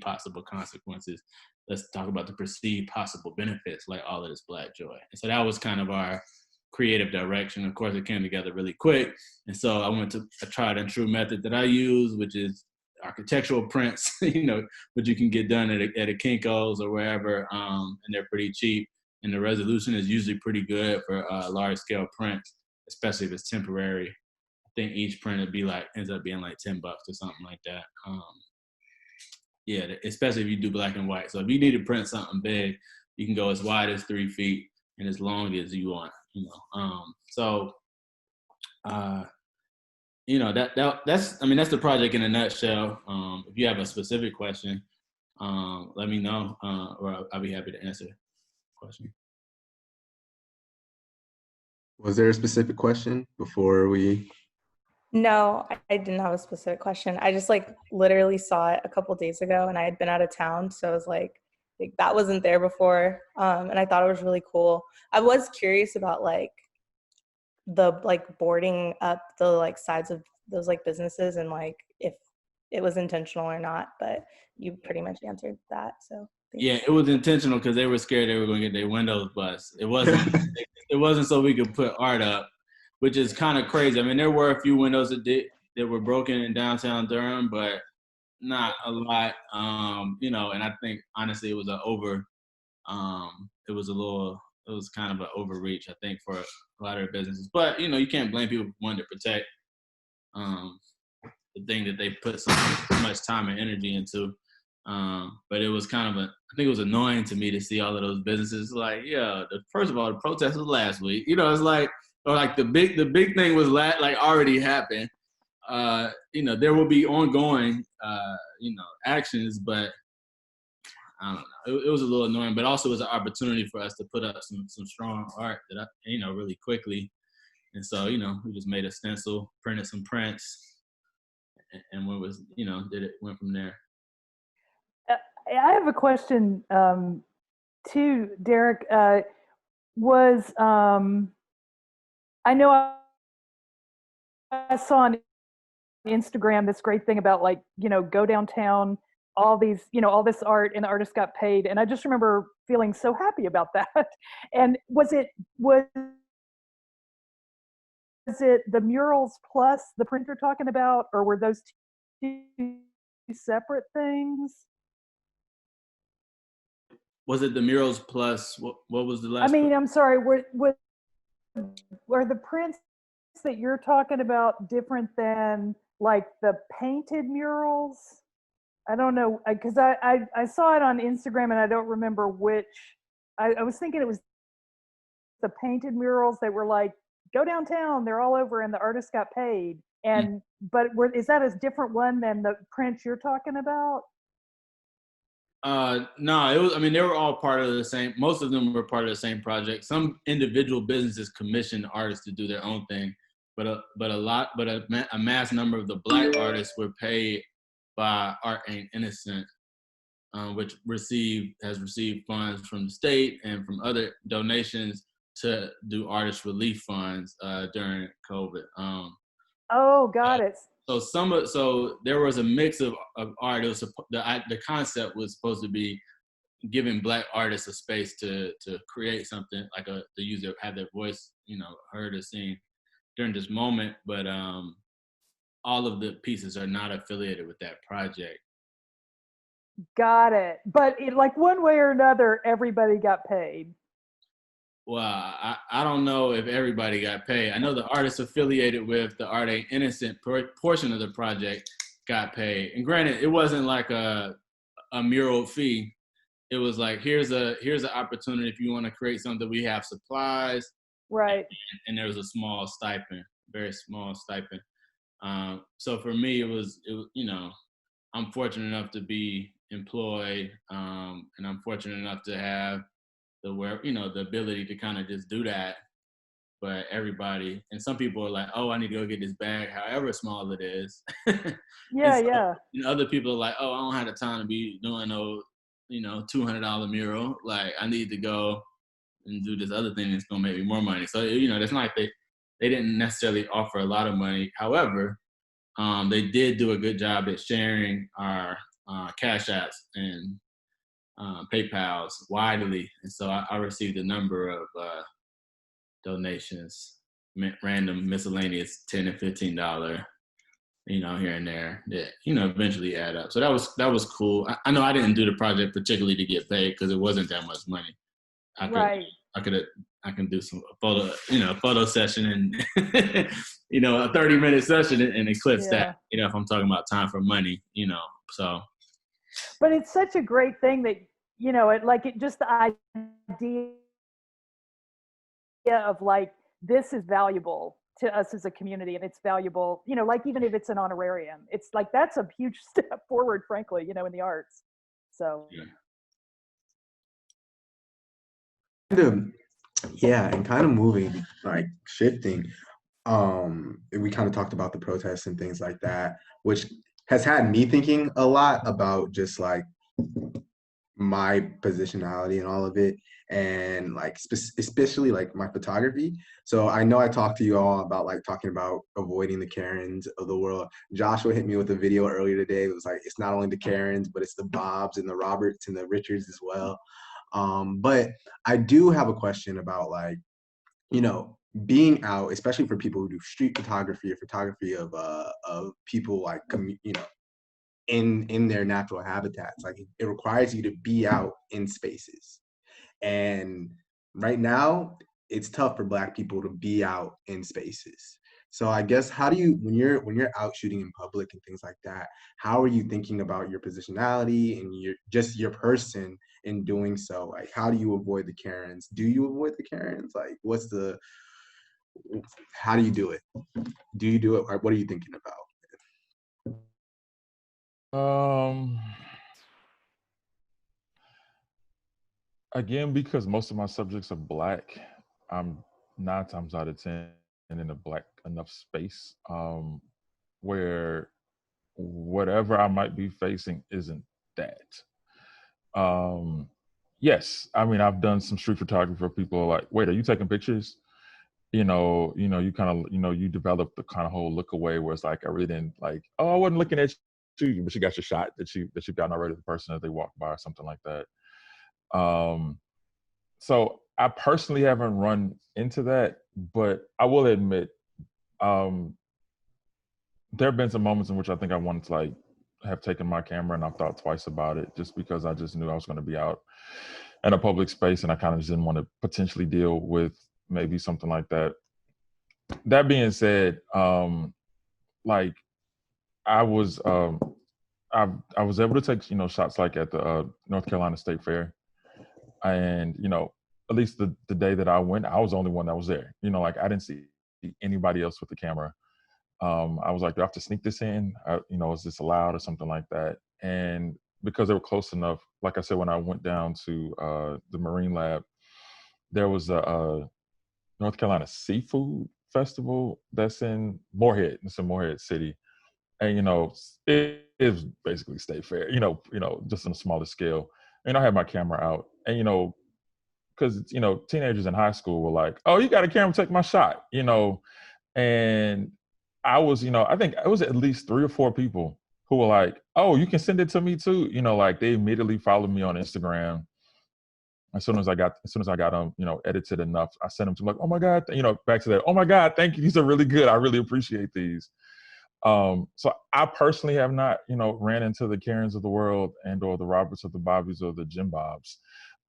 possible consequences. Let's talk about the perceived possible benefits, like all of this Black joy. And so that was kind of our creative direction. Of course, it came together really quick, and so I went to a tried and true method that I use, which is architectural prints, which you can get done at a Kinko's or wherever, and they're pretty cheap. And the resolution is usually pretty good for large scale prints, especially if it's temporary. I think each print ends up being like $10 or something like that. Yeah, especially if you do black and white. So if you need to print something big, you can go as wide as 3 feet and as long as you want. That's the project in a nutshell. If you have a specific question, let me know, or I'll be happy to answer the question. Was there a specific question before we? No, I didn't have a specific question. I just like literally saw it a couple days ago, and I had been out of town, so I was like that wasn't there before, and I thought it was really cool. I was curious about like the like boarding up the like sides of those like businesses and like if it was intentional or not, but you pretty much answered that. So yeah, it was intentional because they were scared they were going to get their windows bust. It wasn't so we could put art up, which is kind of crazy. I mean, there were a few windows that were broken in downtown Durham, but not a lot. And I think honestly it was it was kind of an overreach, I think, for a lot of the businesses. But you can't blame people for wanting to protect the thing that they put so much time and energy into. But it was kind of I think it was annoying to me to see all of those businesses like, yeah, first of all, the protest was last week. It's like, or like the big thing was like already happened. There will be ongoing, actions, but I don't know. It was a little annoying, but also it was an opportunity for us to put up some strong art that really quickly. And so, we just made a stencil, printed some prints, and went from there. I have a question too, Derrick. I know I saw on Instagram this great thing about go downtown, all this art, and the artist got paid, and I just remember feeling so happy about that. And was it the murals plus the print you're talking about, or were those two separate things? Was it the murals plus what was the last? I mean, I'm sorry. Were the prints that you're talking about different than like the painted murals? I don't know, because I saw it on Instagram and I don't remember which. I was thinking it was the painted murals that were like, go downtown, they're all over, and the artist got paid. And but is that a different one than the prints you're talking about? No, it was. I mean, they were all part of the same. Most of them were part of the same project. Some individual businesses commissioned artists to do their own thing, but a mass number of the Black artists were paid by Art Ain't Innocent, which has received funds from the state and from other donations to do artist relief funds during COVID. Oh, got it. So there was a mix of art. It was the concept was supposed to be giving Black artists a space to create something, like have their voice, heard or seen during this moment. But all of the pieces are not affiliated with that project. Got it. But like one way or another, everybody got paid. Well, I don't know if everybody got paid. I know the artists affiliated with the Art Ain't Innocent portion of the project got paid. And granted, it wasn't like a mural fee. It was like, here's an opportunity if you want to create something. We have supplies. Right. And there was a small stipend, very small stipend. So for me, it was I'm fortunate enough to be employed, and I'm fortunate enough to have the ability to kind of just do that. But everybody, and some people are like, oh, I need to go get this bag, however small it is. Yeah. And other people are like, oh, I don't have the time to be doing no, $200 mural. Like, I need to go and do this other thing that's gonna make me more money. So it's not like they didn't necessarily offer a lot of money. However, they did do a good job at sharing our Cash Apps and PayPals widely, and so I received a number of donations, random miscellaneous $10 and $15, here and there that eventually add up. So that was cool. I know I didn't do the project particularly to get paid because it wasn't that much money. I can do some photo session and a 30-minute session and eclipse that. If I'm talking about time for money, so. But it's such a great thing that just the idea of like, this is valuable to us as a community, and it's valuable, even if it's an honorarium, it's like that's a huge step forward, frankly, in the arts. So and kind of moving, like shifting. We kind of talked about the protests and things like that, which has had me thinking a lot about just like my positionality and all of it, and like especially like my photography. So I know I talked to you all about like talking about avoiding the Karens of the world. Joshua hit me with a video earlier today. It was like, it's not only the Karens, but it's the Bobs and the Roberts and the Richards as well. But I do have a question about like, being out, especially for people who do street photography or photography of people like, in their natural habitats. Like it requires you to be out in spaces. And right now, it's tough for Black people to be out in spaces. So I guess how do you when you're out shooting in public and things like that, how are you thinking about your positionality and your person in doing so? Like how do you avoid the Karens? Do you avoid the Karens? Like how do you do it? Do you do it? Or what are you thinking about? Again, because most of my subjects are Black, I'm 9 times out of 10 in a Black enough space where whatever I might be facing isn't that. Yes, I mean, I've done some street photography where people are like, wait, are you taking pictures? You kind of, you develop the kind of whole look away where it's like, I really didn't like, oh, I wasn't looking at you, but you got your shot that you've gotten already the person as they walk by or something like that. So I personally haven't run into that, but I will admit, there have been some moments in which I think I wanted to like have taken my camera and I thought twice about it just because I just knew I was going to be out in a public space and I kind of just didn't want to potentially deal with maybe something like that. That being said, like I was I was able to take shots like at the North Carolina State Fair, and at least the day that I went, I was the only one that was there. Like I didn't see anybody else with the camera. I was like, do I have to sneak this in? Is this allowed or something like that? And because they were close enough, like I said, when I went down to the Marine Lab, there was a North Carolina Seafood Festival that's in Morehead. It's in Morehead City. And, it is basically State Fair, just on a smaller scale. And I had my camera out. And, because, teenagers in high school were like, oh, you got a camera, take my shot, and I was, I think it was at least 3 or 4 people who were like, oh, you can send it to me too. Like they immediately followed me on Instagram. As soon as I got them, edited enough, I sent them to them like, oh my God, back to that. Oh my God, thank you. These are really good. I really appreciate these. So I personally have not, ran into the Karens of the world or the Roberts or the Bobbies or the Jim Bobs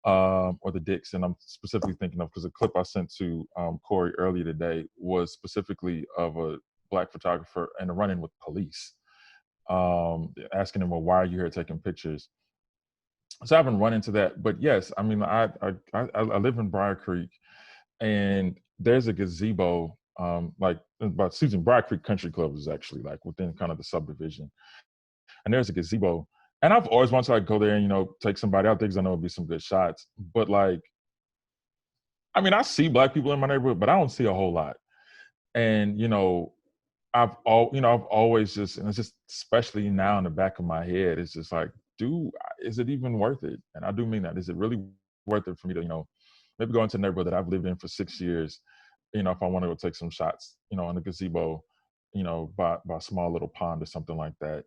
or the Dicks. And I'm specifically thinking of, because a clip I sent to Corey earlier today was specifically of a Black photographer and a run-in with police, asking him, well, why are you here taking pictures? So I haven't run into that, but yes, I mean, I live in Briar Creek, and there's a gazebo, Briar Creek Country Club is actually like within kind of the subdivision, and there's a gazebo, and I've always wanted to like go there and take somebody out there because I know it'll be some good shots. But like, I mean, I see Black people in my neighborhood, but I don't see a whole lot, and I've always just, and it's just especially now in the back of my head, it's just like, is it even worth it? And I do mean that. Is it really worth it for me to, maybe go into a neighborhood that I've lived in for 6 years, if I want to go take some shots, in a gazebo, by a small little pond or something like that.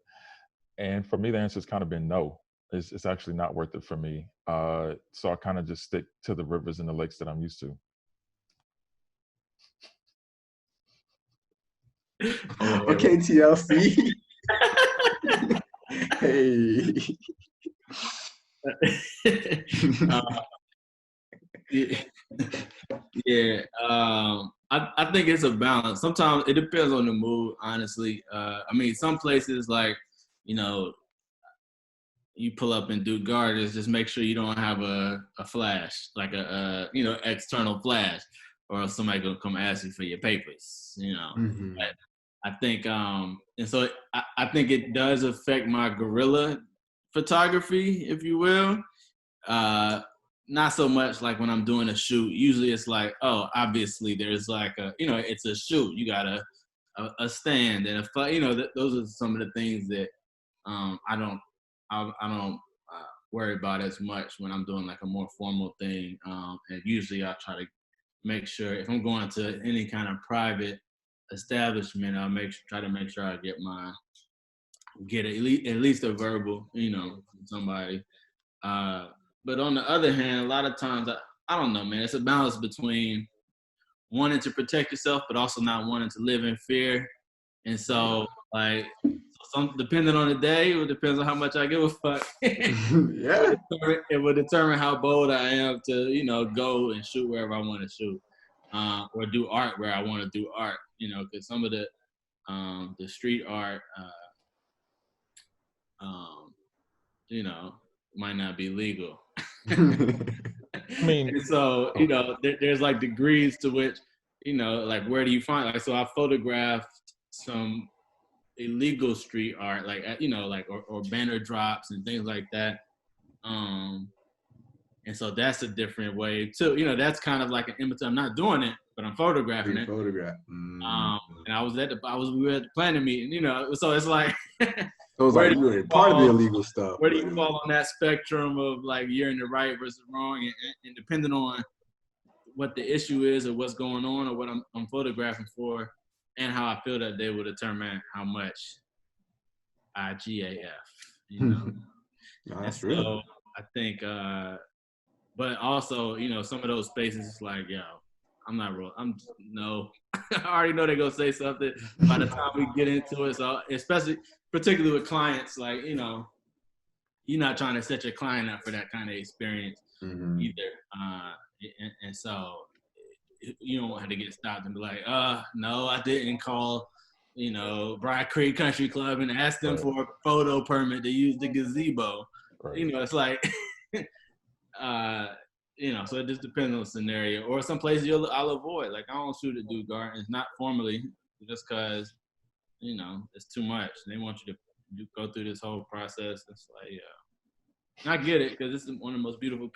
And for me, the answer has kind of been no. It's actually not worth it for me. So I kind of just stick to the rivers and the lakes that I'm used to. Okay, TLC. Hey. Yeah. I think it's a balance. Sometimes it depends on the mood, honestly. I mean, some places like, you pull up in Duke Gardens, just make sure you don't have a flash, like a external flash, or else somebody gonna come ask you for your papers, Mm-hmm. But I think, and so I think it does affect my guerrilla photography, if you will. Not so much like when I'm doing a shoot. Usually it's like, oh, obviously there's like it's a shoot. You got a stand and those are some of the things that I don't worry about as much when I'm doing like a more formal thing. And usually I try to make sure if I'm going to any kind of private establishment, I'll try to make sure I get at least a verbal, from somebody. But on the other hand, a lot of times I don't know, man. It's a balance between wanting to protect yourself, but also not wanting to live in fear. And so, like, some depending on the day, it depends on how much I give a fuck. Yeah. It will determine how bold I am to, go and shoot wherever I want to shoot, or do art where I want to do art. Because some of the street art, might not be legal. I mean, And so, there's like degrees to which, like where do you find, like, so I photographed some illegal street art, like, or banner drops and things like that. And so that's a different way too. That's kind of like an imitation. I'm not doing it, but I'm photographing it. Photograph. And we were at the planning meeting, so it's like, So it was like you were part of the illegal stuff. Where do you fall on that spectrum of like you're in the right versus wrong, and depending on what the issue is or what's going on or what I'm photographing for, and how I feel that day will determine how much I GAF. No, that's so real. I think, but also, some of those spaces, it's like, yo, I'm not real. No. I already know they're gonna say something by the time we get into it. So particularly with clients, like, you're not trying to set your client up for that kind of experience either. And so you don't have to get stopped and be like, no, I didn't call, Bride Creek Country Club and ask them for a photo permit to use the gazebo. Right. It's like, so it just depends on the scenario. Or some places I'll avoid. Like, I don't shoot at Duke Gardens, not formally, just because, it's too much. They want you to go through this whole process. It's like, yeah. I get it, because this is one of the most beautiful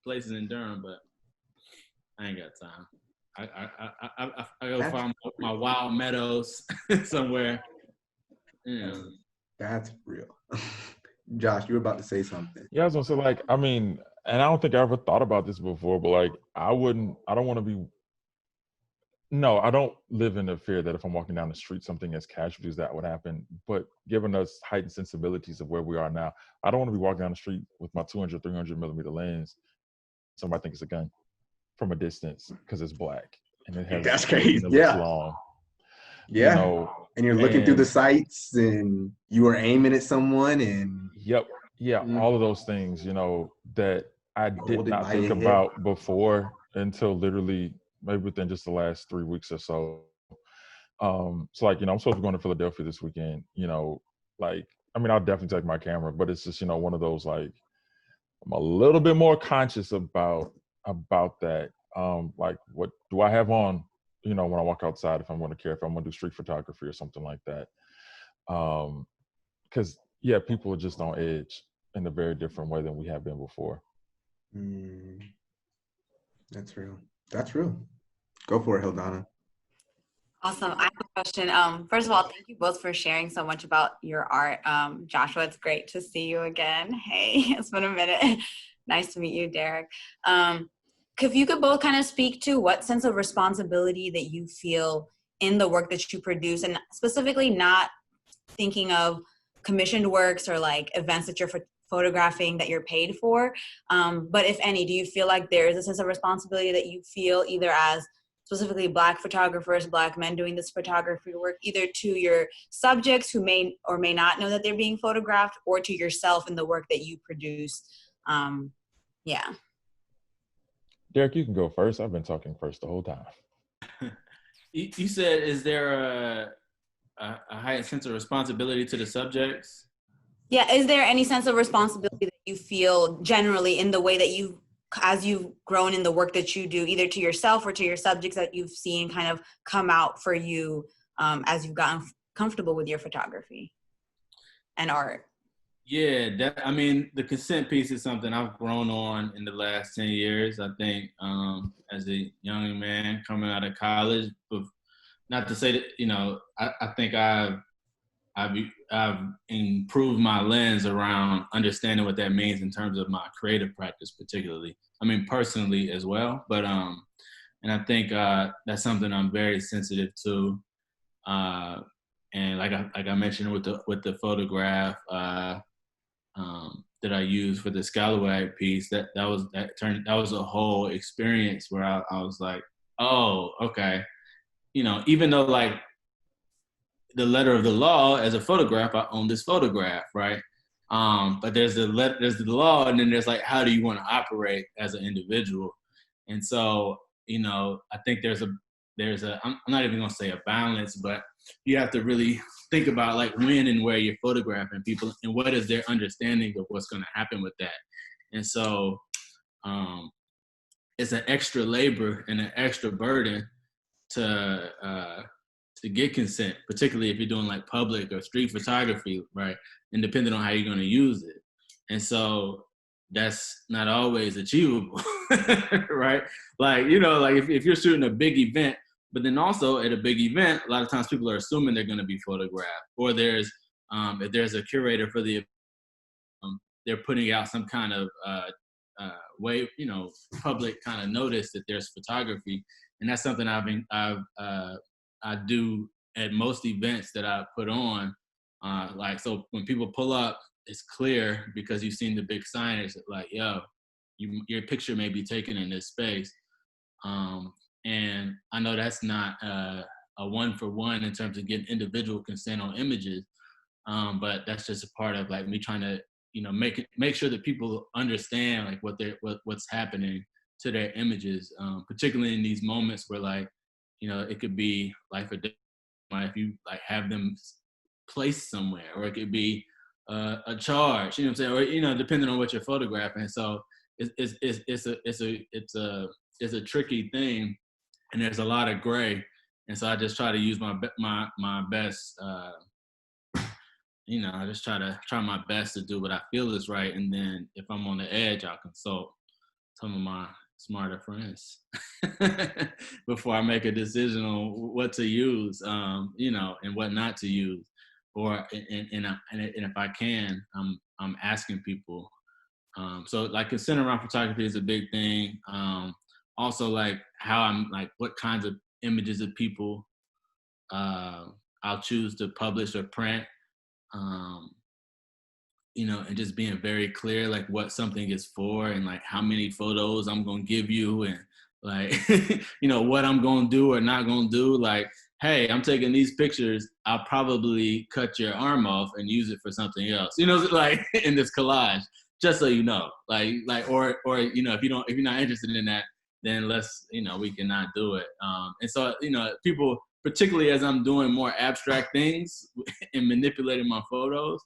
places in Durham, but I ain't got time. I go find my wild meadows somewhere. That's real. Josh, you were about to say something. Yeah, I was gonna say, like, I mean, and I don't think I ever thought about this before, but like, I don't want to be. No, I don't live in the fear that if I'm walking down the street, something as casual as that would happen. But given us heightened sensibilities of where we are now, I don't want to be walking down the street with my 200, 300 millimeter lens. Somebody thinks it's a gun from a distance because it's black and it has. That's crazy. And it looks long. Yeah. And you're looking through the sights and you are aiming at someone and. Yep. Yeah. All of those things, that I did not think about before until literally maybe within just the last 3 weeks or so. So like, I'm supposed to be going to Philadelphia this weekend, like, I mean, I'll definitely take my camera, but it's just, one of those, like, I'm a little bit more conscious about that. Like, what do I have on, when I walk outside, if I'm going to care, if I'm going to do street photography or something like that. Because people are just on edge in a very different way than we have been before. That's real. That's real. Go for it, Hildana. Awesome. I have a question. First of all, thank you both for sharing so much about your art. Joshua, it's great to see you again. Hey, it's been a minute. Nice to meet you, Derrick. If you could both kind of speak to what sense of responsibility that you feel in the work that you produce, and specifically not thinking of commissioned works or like events that you're photographing that you're paid for. But if any, do you feel like there is a sense of responsibility that you feel either as specifically Black photographers, Black men doing this photography work, either to your subjects who may or may not know that they're being photographed, or to yourself in the work that you produce? Yeah. Derrick, you can go first. I've been talking first the whole time. You said, is there a high sense of responsibility to the subjects? Yeah, is there any sense of responsibility that you feel generally in the way that as you've grown in the work that you do, either to yourself or to your subjects that you've seen kind of come out for you as you've gotten comfortable with your photography and art? Yeah, the consent piece is something I've grown on in the last 10 years. I think as a young man coming out of college, but not to say that, I think I've improved my lens around understanding what that means in terms of my creative practice, particularly. I mean, personally as well, but and I think that's something I'm very sensitive to. And like I mentioned with the photograph that I used for the Scallywag piece, that was a whole experience where I was like, oh, okay, even though like the letter of the law as a photograph, I own this photograph, right? But there's the law, and then there's like, how do you want to operate as an individual? And so, I think there's a I'm not even gonna say a balance, but you have to really think about like when and where you're photographing people and what is their understanding of what's going to happen with that. And so it's an extra labor and an extra burden to get consent, particularly if you're doing like public or street photography, right? And depending on how you're going to use it. And so that's not always achievable, right? Like, like if you're shooting a big event, but then also at a big event, a lot of times people are assuming they're going to be photographed, or there's if there's a curator for the they're putting out some kind of way, public kind of notice that there's photography, and that's something I do at most events that I put on. Like, so when people pull up, it's clear because you've seen the big signage that like, yo, your picture may be taken in this space. And I know that's not a 1-for-1 in terms of getting individual consent on images, but that's just a part of like me trying to, make sure that people understand like what's happening to their images, particularly in these moments where like, it could be life or death if you like have them placed somewhere, or it could be a charge, you know what I'm saying, or depending on what you're photographing. So it's a tricky thing, and there's a lot of gray, and so I just try to use my best. I just try my best to do what I feel is right, and then if I'm on the edge, I'll consult some of my smarter friends before I make a decision on what to use, and what not to use. Or and if I can, I'm asking people. So like consent around photography is a big thing. Also like how I'm like what kinds of images of people I'll choose to publish or print. And just being very clear, like what something is for and like how many photos I'm going to give you and like, what I'm going to do or not going to do. Like, hey, I'm taking these pictures. I'll probably cut your arm off and use it for something else, like in this collage, just so you know, like, or, if you're not interested in that, then let's, we cannot do it. And so, people, particularly as I'm doing more abstract things and manipulating my photos,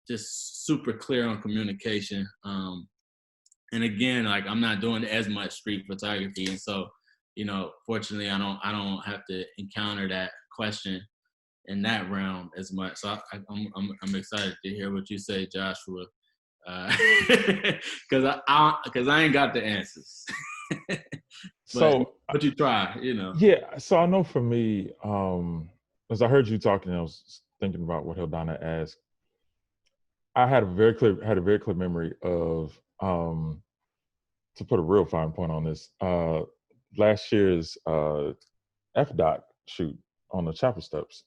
just super clear on communication. And again, like I'm not doing as much street photography. And so, fortunately I don't have to encounter that question in that realm as much. So I'm excited to hear what you say, Joshua. Cause I ain't got the answers. But you try, Yeah. So I know for me, as I heard you talking, I was thinking about what Hildana asked. I had a very clear memory of, to put a real fine point on this, last year's FDOT shoot on the chapel steps,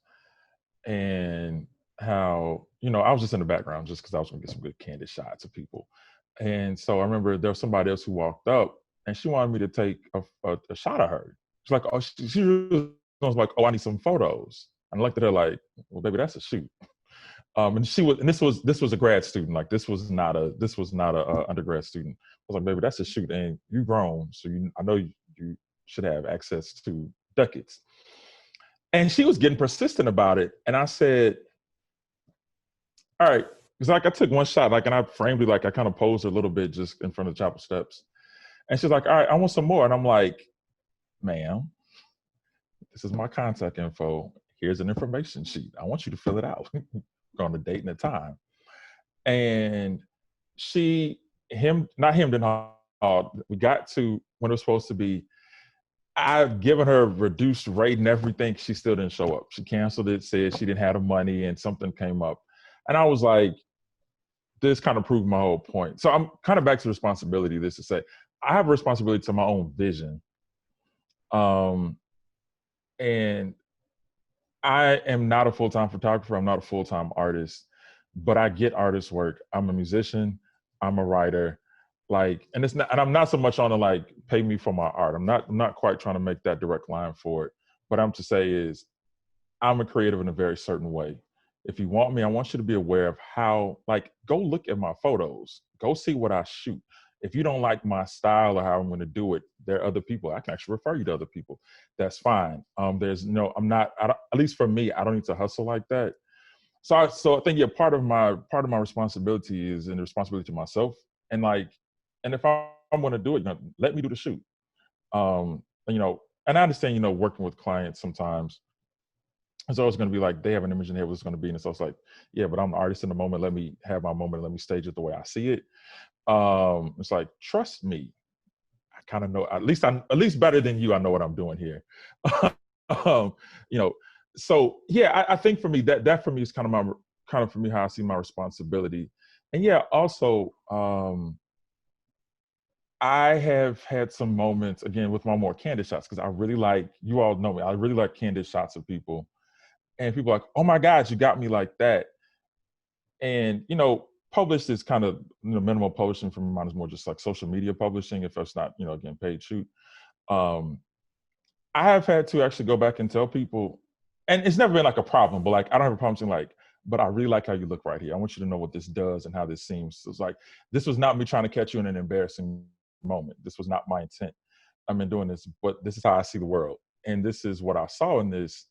and how, I was just in the background just because I was going to get some good candid shots of people. And so I remember there was somebody else who walked up and she wanted me to take a shot of her. She's like, oh, she was like, oh, I need some photos. And I looked at her like, well, baby, that's a shoot. And this was a grad student. Like this was not a undergrad student. I was like, baby, that's a shoot, and you grown, so I know you should have access to ducats. And she was getting persistent about it, and I said, all right, because like I took one shot, like, and I framed it, like I kind of posed a little bit just in front of the chapel steps, and she's like, all right, I want some more, and I'm like, ma'am, this is my contact info. Here's an information sheet. I want you to fill it out. On a date and a time. And we got to when it was supposed to be, I've given her reduced rate and everything. She still didn't show up. She canceled it, said she didn't have the money, and something came up. And I was like, this kind of proved my whole point. So I'm kind of back to responsibility, this to say, I have a responsibility to my own vision. And I am not a full-time photographer. I'm not a full-time artist, but I get artist work. I'm a musician. I'm a writer. Like, and I'm not so much on to like pay me for my art. I'm not quite trying to make that direct line for it. What I'm to say is, I'm a creative in a very certain way. If you want me, I want you to be aware of how, like, go look at my photos, go see what I shoot. If you don't like my style or how I'm going to do it, there are other people. I can actually refer you to other people. That's fine. There's no, I'm not, at least for me, I don't need to hustle like that. So I think, yeah, part of my responsibility is in responsibility to myself. And like, and if I'm going to do it, let me do the shoot. And I understand, working with clients sometimes, it's always going to be like they have an image in their head what it's going to be, and so it's like, yeah, but I'm the artist in the moment. Let me have my moment. Let me stage it the way I see it. It's like, trust me, I kind of know. At least better than you, I know what I'm doing here. um, you know, so yeah, I think for me that for me is kind of for me how I see my responsibility, and yeah, also I have had some moments again with my more candid shots because I really like, you all know me, I really like candid shots of people. And people are like, oh my God, you got me like that. And, published is kind of, minimal publishing for mine is more just like social media publishing, if it's not, again, paid shoot. I have had to actually go back and tell people, and it's never been like a problem, but like, I don't have a problem saying like, but I really like how you look right here. I want you to know what this does and how this seems. So it's like, this was not me trying to catch you in an embarrassing moment. This was not my intent. I've been doing this, but this is how I see the world. And this is what I saw in this.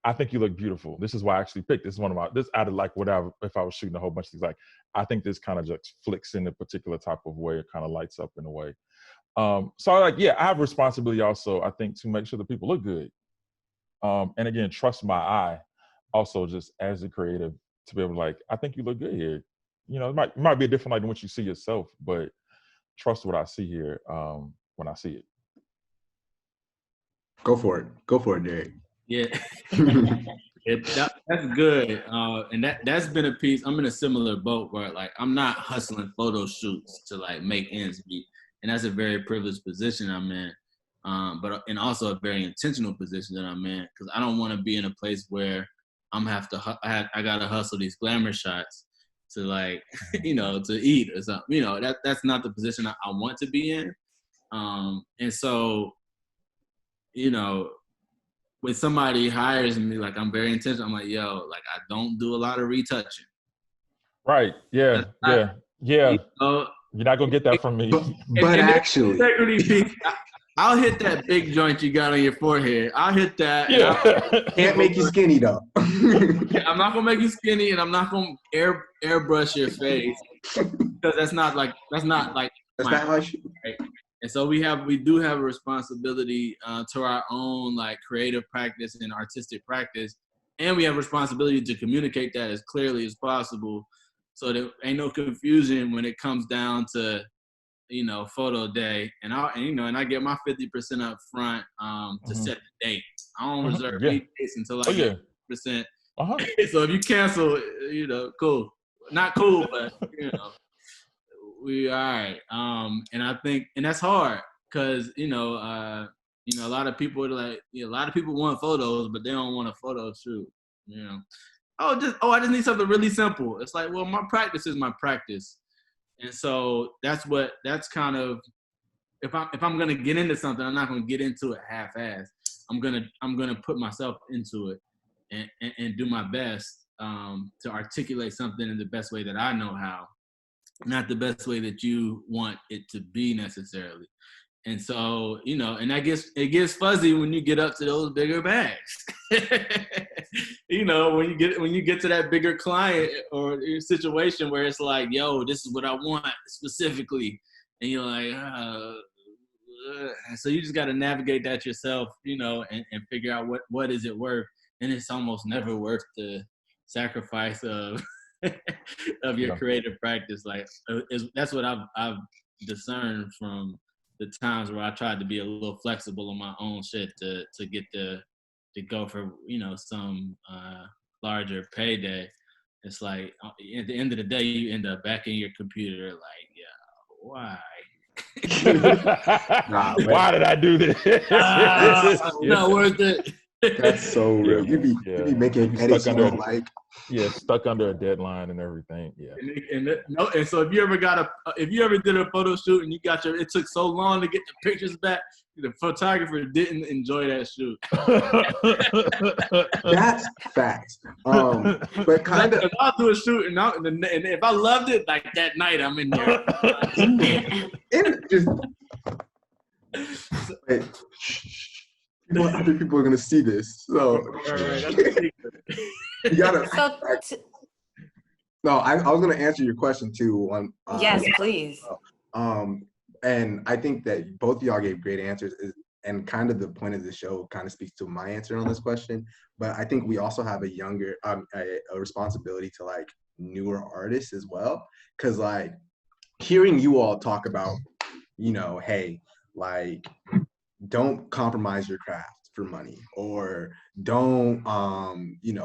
I think you look beautiful. This is why I actually picked. This is one of my, this out of like whatever, if I was shooting a whole bunch of things, like, I think this kind of just flicks in a particular type of way. It kind of lights up in a way. So like, yeah, I have responsibility also, I think, to make sure that people look good. And again, trust my eye also just as a creative to be able to like, I think you look good here. It might be a different light than what you see yourself, but trust what I see here when I see it. Go for it, Derrick. Yeah. That's good. And that's been a piece. I'm in a similar boat where like I'm not hustling photo shoots to like make ends meet. And that's a very privileged position I'm in. And also a very intentional position that I'm in, because I don't want to be in a place where I gotta hustle these glamour shots to like, to eat or something. That's not the position I want to be in. And so, when somebody hires me, like I'm very intentional. I'm like, yo, like I don't do a lot of retouching. Right. Yeah. Yeah. You're not gonna get that from me. But actually, integrity piece, I'll hit that big joint you got on your forehead. I'll hit that. Yeah. Can't make you skinny though. I'm not gonna make you skinny, and I'm not gonna airbrush your face because that's not how I shoot. Right? And so we do have a responsibility to our own like creative practice and artistic practice, and we have a responsibility to communicate that as clearly as possible, so there ain't no confusion when it comes down to photo day. And I get my 50% up front to set the date. I don't reserve any dates until I get 50%. So if you cancel, cool, not cool, but we all right. And I think, and that's hard because a lot of people are like, a lot of people want photos, but they don't want a photo shoot. I just need something really simple. It's like, well, my practice is my practice, and so that's kind of, if I'm gonna get into something, I'm not gonna get into it half-assed. I'm gonna put myself into it and do my best to articulate something in the best way that I know how. Not the best way that you want it to be necessarily. And so, and it gets fuzzy when you get up to those bigger bags. When you get to that bigger client or situation where it's like, yo, this is what I want specifically. And you're like, so you just got to navigate that yourself, and figure out what is it worth. And it's almost never worth the sacrifice of of your creative practice. Like that's what I've discerned from the times where I tried to be a little flexible on my own shit to get to go for some larger payday. It's like at the end of the day you end up back in your computer like, yeah, why? Why did I do this? Not worth it. That's so real. Yeah, You be making You edits stuck you under don't like. stuck under a deadline and everything. Yeah. And so if you ever did a photo shoot and it took so long to get the pictures back, the photographer didn't enjoy that shoot. That's facts. But kind of I'll do a shoot and if I loved it, like that night I'm in there. in there. Just wait. Other people are gonna see this, so Right, that's a secret. you gotta. So, No, I was gonna answer your question too. yes, please. And I think that both of y'all gave great answers. And kind of the point of the show kind of speaks to my answer on this question. But I think we also have a responsibility to like newer artists as well, because like hearing you all talk about, hey, like don't compromise your craft for money, or don't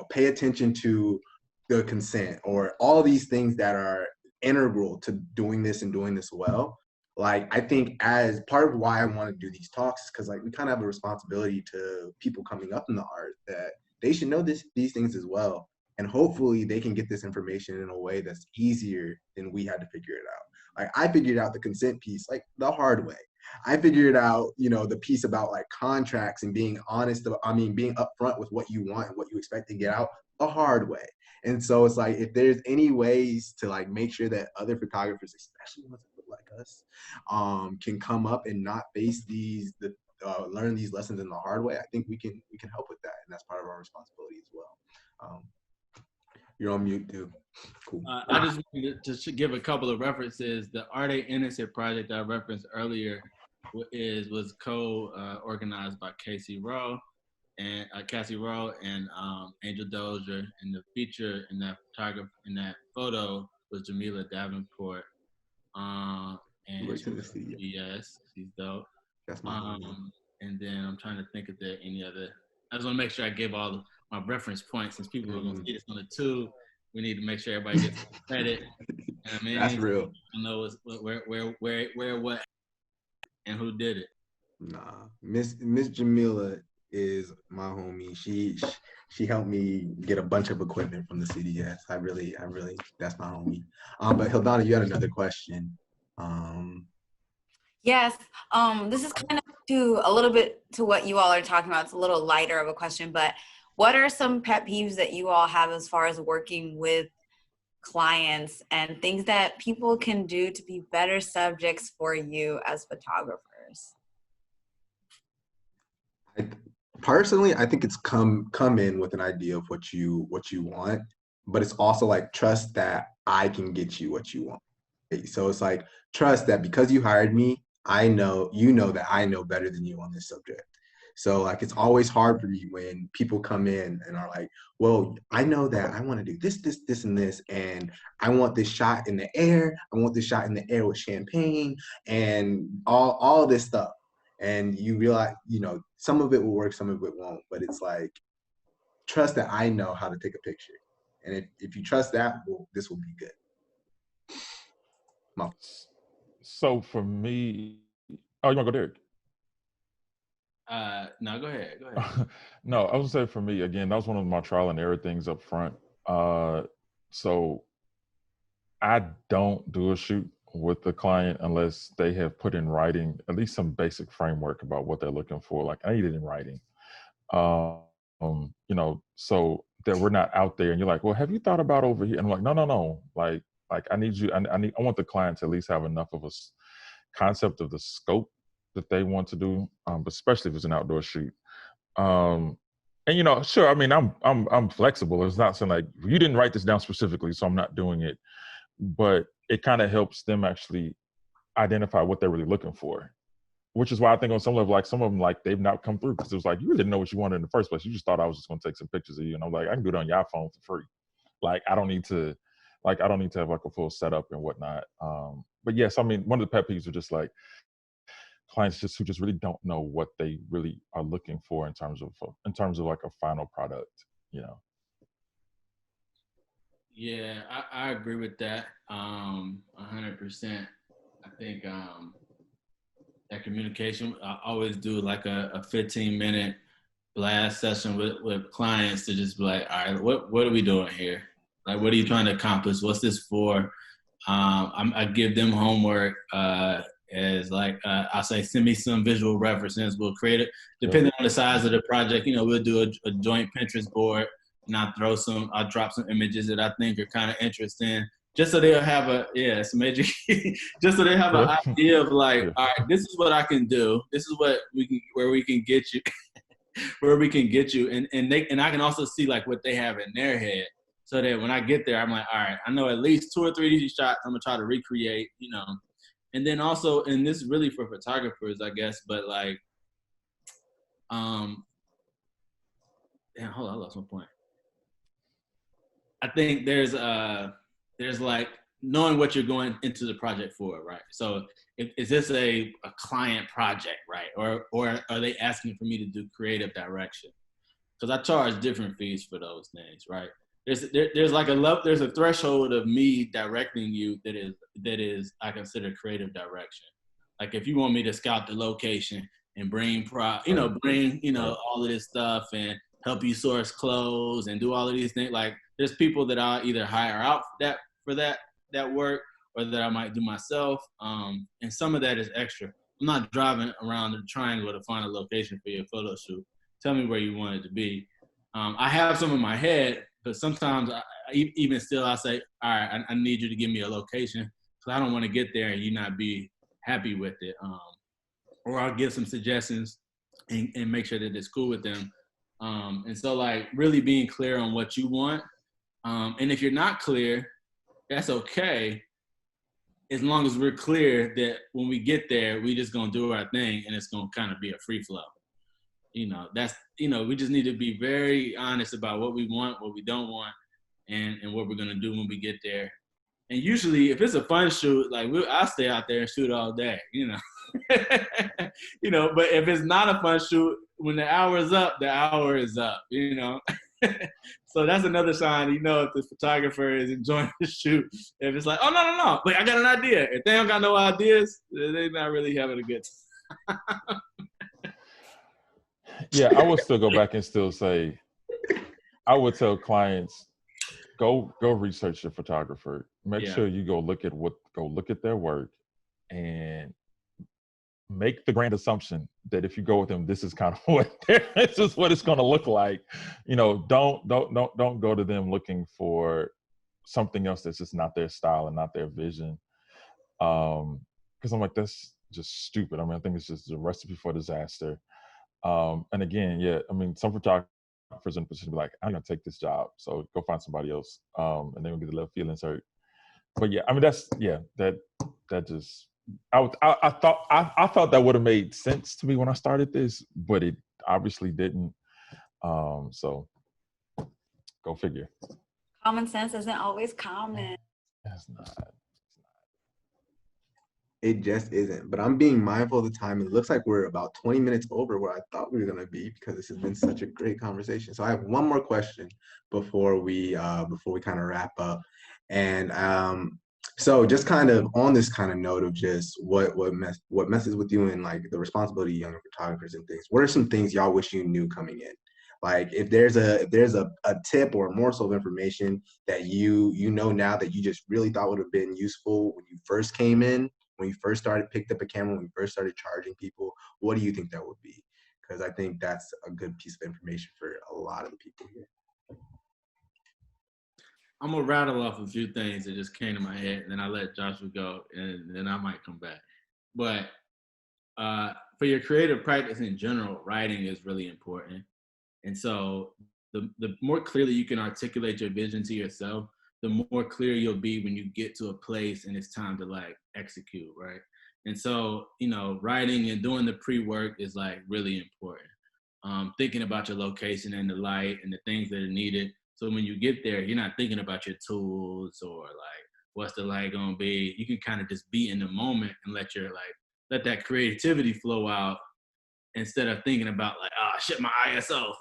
pay attention to the consent, or all these things that are integral to doing this and doing this well. Like, I think as part of why I want to do these talks is because like we kind of have a responsibility to people coming up in the art that they should know these things as well, and hopefully they can get this information in a way that's easier than we had to figure it out. Like, I figured out the consent piece like the hard way. I figured out, the piece about like contracts and being honest, being upfront with what you want and what you expect to get out the hard way. And so it's like, if there's any ways to like make sure that other photographers, especially ones that look like us, can come up and not face learn these lessons in the hard way, I think we can help with that. And that's part of our responsibility as well. You're on mute, dude. Cool. I just wanted to give a couple of references. The Arte Innocent project I referenced earlier was co-organized by Cassie Rowe and Angel Dozier, and the feature in that photo was Jamila Davenport. And yes, she's dope. That's my and then I'm trying to think if there any other. I just want to make sure I give all my reference points, since people are going to see this on the tube. We need to make sure everybody gets credit. You know what I mean? That's real. I know where, what, and who did it. Nah, Miss Jamila is my homie. She helped me get a bunch of equipment from the city. Yes, I really, that's my homie. But Hildana, you had another question. Yes, this is kind of a little bit to what you all are talking about. It's a little lighter of a question, but what are some pet peeves that you all have as far as working with clients and things that people can do to be better subjects for you as photographers? Personally, I think it's come in with an idea of what you want, but it's also like trust that I can get you what you want. So it's like trust that because you hired me, I know that I know better than you on this subject. So like it's always hard for me when people come in and are like, well, I know that I want to do this, and this, and I want this shot in the air. I want this shot in the air with champagne and all this stuff. And you realize, some of it will work, some of it won't. But it's like, trust that I know how to take a picture. And if you trust that, well, this will be good. So for me, you want to go, Derrick? No, go ahead. No, I would say for me, again, that was one of my trial and error things up front. So I don't do a shoot with the client unless they have put in writing at least some basic framework about what they're looking for. Like, I need it in writing. So that we're not out there and you're like, well, have you thought about over here? And I'm like, no. Like I need you, I want the client to at least have enough of a concept of the scope that they want to do, but especially if it's an outdoor shoot. And sure, I mean, I'm flexible. It's not saying like, you didn't write this down specifically, so I'm not doing it. But it kind of helps them actually identify what they're really looking for, which is why I think on some level, like some of them, like they've not come through because it was like, you really didn't know what you wanted in the first place. You just thought I was just going to take some pictures of you. And I'm like, I can do it on your iPhone for free. Like, I don't need to have like a full setup and whatnot. But yes, I mean, one of the pet peeves are just like clients who just really don't know what they really are looking for in terms of like a final product, Yeah, I agree with that 100%. I think that communication, I always do like a 15-minute blast session with clients to just be like, all right, what are we doing here? Like, what are you trying to accomplish? What's this for? I give them homework as like, I'll say, send me some visual references. We'll create it, depending on the size of the project, we'll do a joint Pinterest board, and I'll drop some images that I think are kind of interesting, just so they'll have some education, just so they have an idea of like, all right, this is what I can do. This is what where we can get you, where we can get you. And I can also see like what they have in their head. So that when I get there, I'm like, all right, I know at least 2 or 3 of these shots I'm gonna try to recreate, And then also, and this is really for photographers, I guess, but like, hold on, I lost my point. I think there's like knowing what you're going into the project for, right? So is this a client project, right? Or are they asking for me to do creative direction? Because I charge different fees for those things, right? There's like there's a threshold of me directing you that is I consider creative direction. Like if you want me to scout the location and bring all of this stuff and help you source clothes and do all of these things, like there's people that I'll either hire out for that work, or that I might do myself. And some of that is extra. I'm not driving around the triangle to find a location for your photo shoot. Tell me where you want it to be. I have some in my head, but sometimes even still I say, all right, I need you to give me a location, because I don't want to get there and you not be happy with it. Or I'll give some suggestions and make sure that it's cool with them. And so like really being clear on what you want. And if you're not clear, that's okay. As long as we're clear that when we get there, we just gonna do our thing and it's gonna kind of be a free flow. We just need to be very honest about what we want, what we don't want, and what we're gonna do when we get there. And usually, if it's a fun shoot, like I'll stay out there and shoot all day, But if it's not a fun shoot, when the hour is up, the hour is up, So that's another sign, if the photographer is enjoying the shoot. If it's like, oh no, but I got an idea. If they don't got no ideas, they're not really having a good time. Yeah, I would still go back and still say, I would tell clients, go research your photographer. Make sure you go look at their work, and make the grand assumption that if you go with them, this is kind of this is what it's going to look like. Don't go to them looking for something else that's just not their style and not their vision. Because I'm like, that's just stupid. I think it's just a recipe for disaster. And again, some photographers in a position to be like, I'm gonna take this job, so go find somebody else, and then we'll get a little feelings hurt. But that just I thought that would have made sense to me when I started this, but it obviously didn't. So go figure. Common sense isn't always common. That's not. It just isn't. But I'm being mindful of the time. It looks like we're about 20 minutes over where I thought we were going to be, because this has been such a great conversation. So I have one more question before we kind of wrap up. And so just kind of on this kind of note of just what messes with you and like the responsibility of younger photographers and things. What are some things y'all wish you knew coming in? Like if there's a tip or a morsel of information that you know now that you just really thought would have been useful when you first came in, when you first picked up a camera, when you first started charging people, what do you think that would be? Because I think that's a good piece of information for a lot of the people here. I'm gonna rattle off a few things that just came to my head, and then I'll let Joshua go, and then I might come back. But for your creative practice in general, writing is really important. And so the more clearly you can articulate your vision to yourself, the more clear you'll be when you get to a place and it's time to like execute, right? And so, writing and doing the pre-work is like really important. Thinking about your location and the light and the things that are needed. So when you get there, you're not thinking about your tools or like, what's the light gonna be? You can kind of just be in the moment and let that creativity flow out, instead of thinking about like, oh shit, my ISO,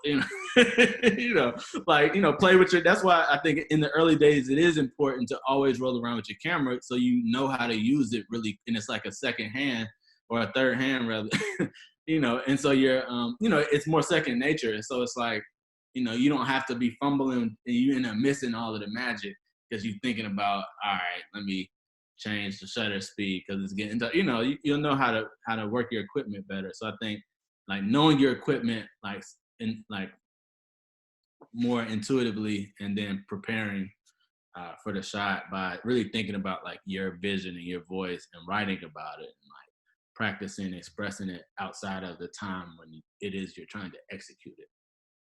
play with your, that's why I think in the early days, it is important to always roll around with your camera so you know how to use it really. And it's like a second hand or a third hand rather, and so you're, it's more second nature. And so it's like, you don't have to be fumbling and you end up missing all of the magic because you're thinking about, all right, let me change the shutter speed because it's getting, you'll know how to work your equipment better. So I think like knowing your equipment, like more intuitively, and then preparing for the shot by really thinking about like your vision and your voice and writing about it and like practicing expressing it outside of the time when it is you're trying to execute it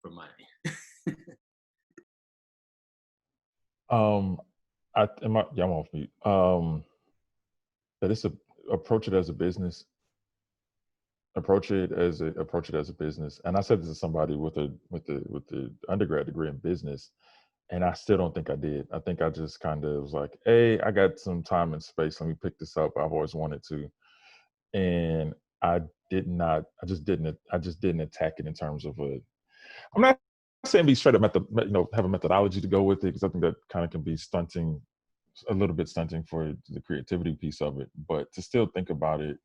for money. I'm off mute. That it's approach it as a business. Approach it as a business. And I said this to somebody with the undergrad degree in business, and I still don't think I did. I think I just kind of was like, hey, I got some time and space. Let me pick this up. I've always wanted to. And I just didn't attack it in terms of I'm not saying be straight up have a methodology to go with it, because I think that kind of can be a little bit stunting for the creativity piece of it, but to still think about it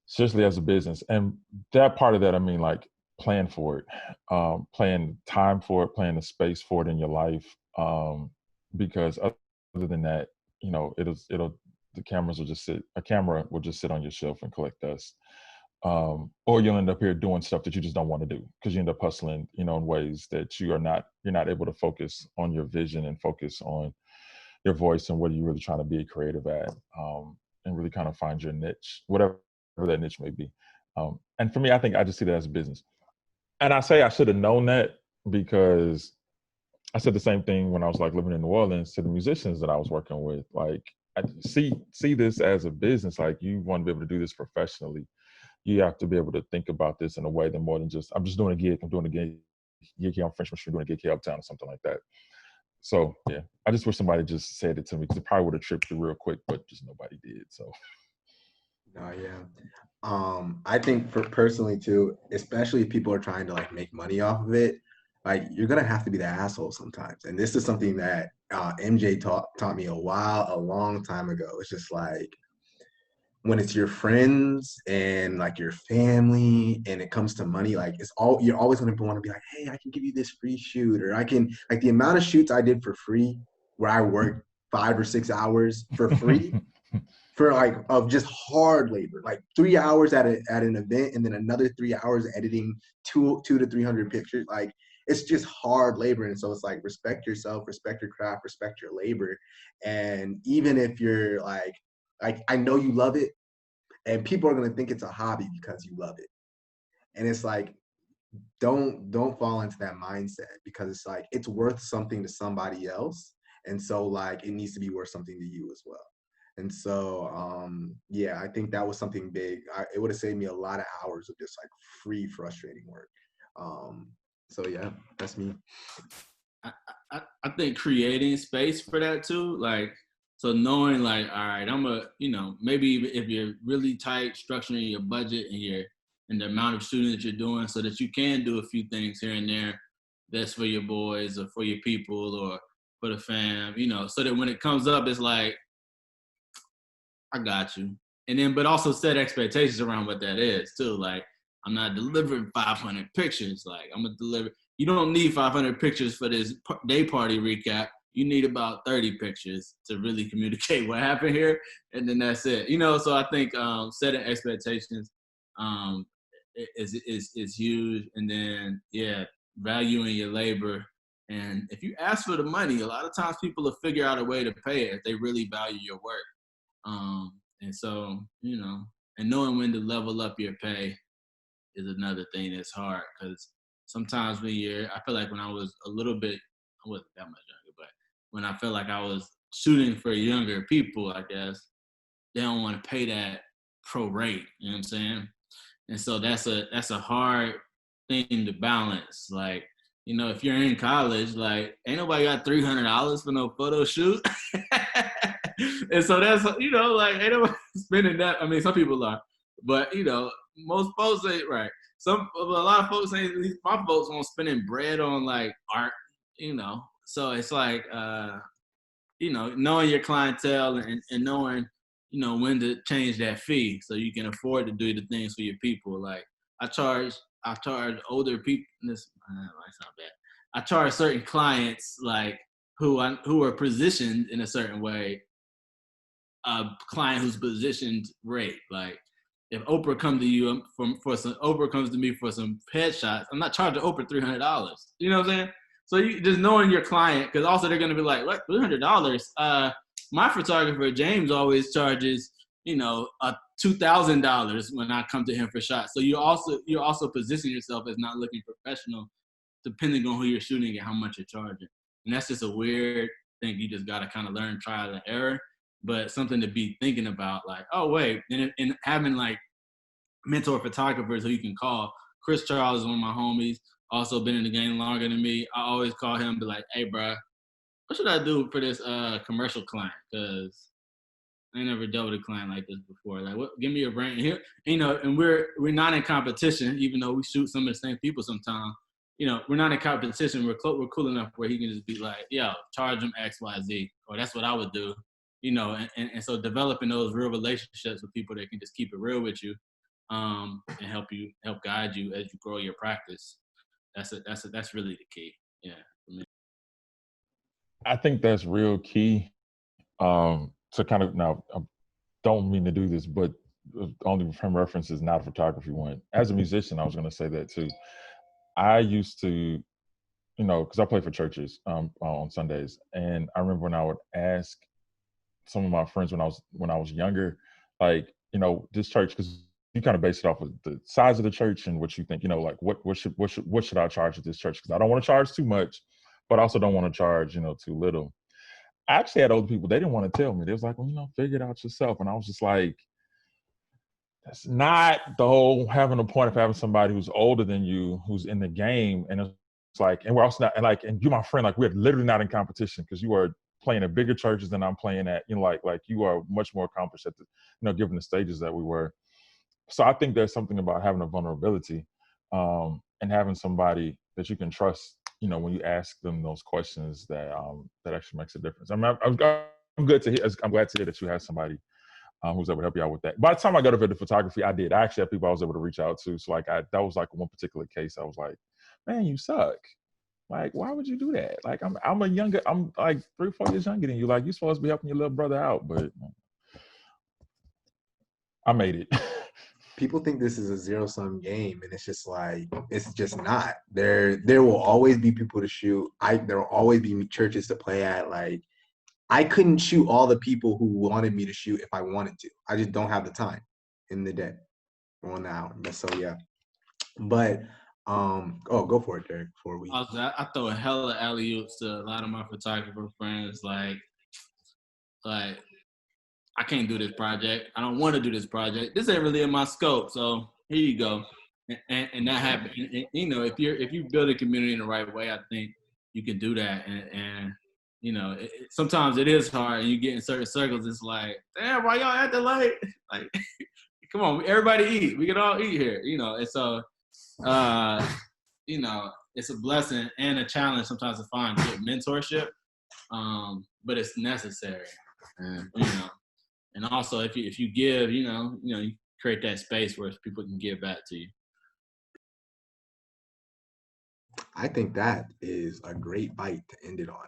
seriously as a business. And that part of that, I mean, like plan for it, plan time for it, plan the space for it in your life. Because other than that, the camera will just sit on your shelf and collect dust. Or you'll end up here doing stuff that you just don't want to do because you end up hustling, in ways that you're not able to focus on your vision and focus on your voice and what you're really trying to be creative at, and really kind of find your niche, whatever that niche may be. And for me, I think I just see that as a business. And I say I should have known that because I said the same thing when I was like living in New Orleans to the musicians that I was working with. Like, I see this as a business. Like, you want to be able to do this professionally. You have to be able to think about this in a way that more than just, I'm just doing a gig. I'm doing a gig here on Frenchman Street, doing a gig here uptown or something like that. So yeah, I just wish somebody just said it to me because it probably would have tripped you real quick, but just nobody did. So. Oh yeah. I think for personally too, especially if people are trying to like make money off of it, like you're gonna have to be the asshole sometimes. And this is something that MJ taught me a long time ago. It's just like when it's your friends and like your family and it comes to money, like you're always going to want to be like, hey, I can give you this free shoot, or I can, like the amount of shoots I did for free where I worked 5 or 6 hours for free for like of just hard labor, like 3 hours at an event and then another 3 hours editing 200 to 300 pictures. Like it's just hard labor. And so it's like, respect yourself, respect your craft, respect your labor. And even if you're like I know you love it, and people are gonna think it's a hobby because you love it. And it's like, don't fall into that mindset, because it's like it's worth something to somebody else, and so like it needs to be worth something to you as well. And so yeah, I think that was something big. It would have saved me a lot of hours of just like free frustrating work. So yeah, that's me. I think creating space for that too, like, so knowing like, all right, maybe if you're really tight structuring your budget and the amount of shooting that you're doing, so that you can do a few things here and there that's for your boys or for your people or for the fam, so that when it comes up, it's like, I got you. And then, but also set expectations around what that is too. Like, I'm not delivering 500 pictures. Like, I'm gonna deliver. You don't need 500 pictures for this day party recap. You need about 30 pictures to really communicate what happened here, and then that's it. So I think setting expectations is huge, and then valuing your labor. And if you ask for the money, a lot of times people will figure out a way to pay it if they really value your work. And so, and knowing when to level up your pay is another thing that's hard, because sometimes I feel like when I was a little bit, I wasn't that much younger, but when I felt like I was shooting for younger people, I guess, they don't want to pay that pro rate, you know what I'm saying? And so that's a hard thing to balance. Like, if you're in college, like, ain't nobody got $300 for no photo shoot. And so that's, like, ain't nobody spending that. I mean, some people are, but, most folks ain't, right. A lot of folks ain't, at least my folks won't spending bread on like art, So it's like, knowing your clientele and knowing when to change that fee so you can afford to do the things for your people. Like I charge older people. This might sound bad. I charge certain clients like who are positioned in a certain way. A client who's positioned rate. Like if Oprah comes to me for some headshots, I'm not charging Oprah $300. You know what I'm saying? So you just knowing your client, because also they're gonna be like, what, $300? My photographer James always charges, $2,000 when I come to him for shots. So you're also positioning yourself as not looking professional, depending on who you're shooting and how much you're charging. And that's just a weird thing you just gotta kind of learn trial and error, but something to be thinking about. Like, oh wait, and having like mentor photographers who you can call. Chris Charles is one of my homies, also been in the game longer than me. I always call him and be like, hey bro, what should I do for this commercial client? Because I ain't never dealt with a client like this before. Like, what? Give me a brand here, and we're not in competition, even though we shoot some of the same people sometimes. We're not in competition. We're cool enough where he can just be like, yo, charge him X, Y, Z, or that's what I would do. And so developing those real relationships with people that can just keep it real with you, and help guide you as you grow your practice. That's really the key. Yeah, for me. I think that's real key. To kind of, now, I don't mean to do this, but only from reference is not a photography one. As a musician, I was going to say that too. I used to, because I play for churches on Sundays, and I remember when I would ask some of my friends when I was younger, like, this church, because you kind of base it off of the size of the church and what you think, like what should I charge at this church? Because I don't want to charge too much, but I also don't want to charge, too little. I actually had older people, they didn't want to tell me. They was like, well, figure it out yourself. And I was just like, that's not the whole having a point of having somebody who's older than you, who's in the game. And it's like, and we're also not, and you're my friend, like we're literally not in competition because you are playing at bigger churches than I'm playing at, like you are much more accomplished at the, given the stages that we were. So I think there's something about having a vulnerability, and having somebody that you can trust, when you ask them those questions, that actually makes a difference. I'm good to hear. I'm glad to hear that you have somebody who's able to help you out with that. By the time I got over to photography, I actually had people I was able to reach out to. So like that was like one particular case. I was like, man, you suck. Like, why would you do that? Like, I'm like 3-4 years younger than you. Like, you're supposed to be helping your little brother out, but I made it. People think this is a zero-sum game, and it's just like, it's just not. There will always be people to shoot. There will always be churches to play at. Like, I couldn't shoot all the people who wanted me to shoot if I wanted to. I just don't have the time in the day or in the hour. So yeah. But go for it, Derrick. Before we, I throw a hella alley-oops to a lot of my photographer friends. Like I can't do this project. I don't want to do this project. This ain't really in my scope. So here you go. And that happened. And, if you build a community in the right way, I think you can do that. And sometimes it is hard, and you get in certain circles. It's like, damn, why y'all acting like come on, everybody eat. We can all eat here, And so, it's a blessing and a challenge sometimes to find good mentorship, but it's necessary. And also, if you give, you create that space where people can give back to you. I think that is a great bite to end it on.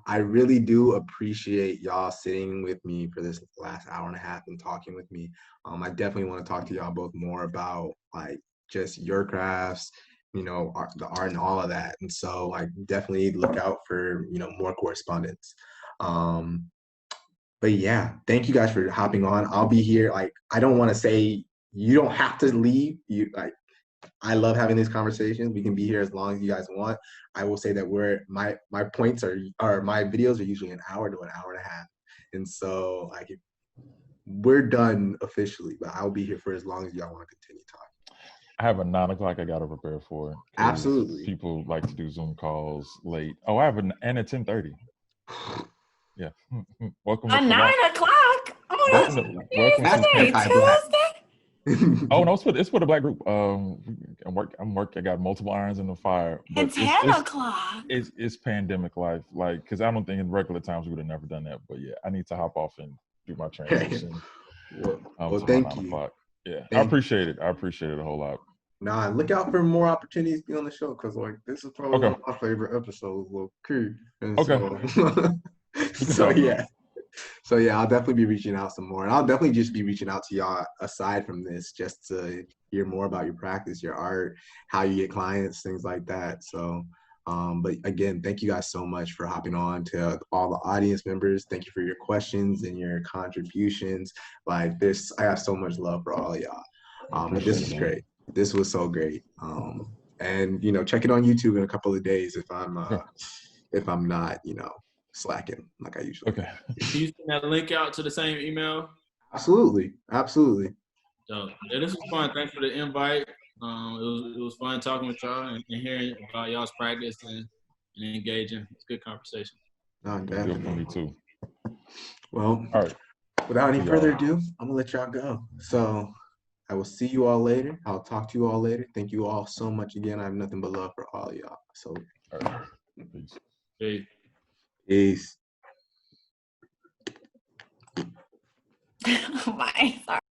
I really do appreciate y'all sitting with me for this last hour and a half and talking with me. I definitely want to talk to y'all both more about like just your crafts, the art and all of that. And so like definitely look out for, more correspondence. But yeah, thank you guys for hopping on. I'll be here. Like, I don't want to say you don't have to leave. I love having these conversations. We can be here as long as you guys want. I will say that my points are my videos are usually an hour to an hour and a half. And so like we're done officially, but I'll be here for as long as y'all want to continue talking. I have a 9 o'clock I got to prepare for. Absolutely. People like to do Zoom calls late. Oh, I have and at 10:30. Yeah. Welcome to 9 o'clock. Welcome Tuesday. Oh no, it's for the Black group. I'm working. I got multiple irons in the fire. But it's 10 o'clock. It's pandemic life, like because I don't think in regular times we would have never done that. But yeah, I need to hop off and do my transition. Well, To my thank 9 you. o'clock. Yeah, I Thank appreciate it. I appreciate it a whole lot. Nah, look out for more opportunities to be on the show because like this is probably Okay. one of my favorite episodes. Well, cool. And Okay. so, talk. yeah. So yeah, I'll definitely be reaching out some more, and I'll definitely just be reaching out to y'all aside from this, just to hear more about your practice, your art, how you get clients, things like that. So, but again, thank you guys so much for hopping on. To all the audience members, thank you for your questions and your contributions. Like this, I have so much love for all of y'all. But this was great. This was so great. And you know, check it on YouTube in a couple of days if I'm not, you know, slacking like I usually. Okay. Can you send that link out to the same email? Absolutely. So yeah, this was fun. Thanks for the invite. It was fun talking with y'all and hearing about y'all's practice and engaging. It's a good conversation. No, Good for definitely. me too. Well, All right. without any See further y'all. ado, I'm gonna let y'all go. So I will see you all later. I'll talk to you all later. Thank you all so much again. I have nothing but love for all of y'all. So All right. Peace. Peace. peace. Bye. Sorry.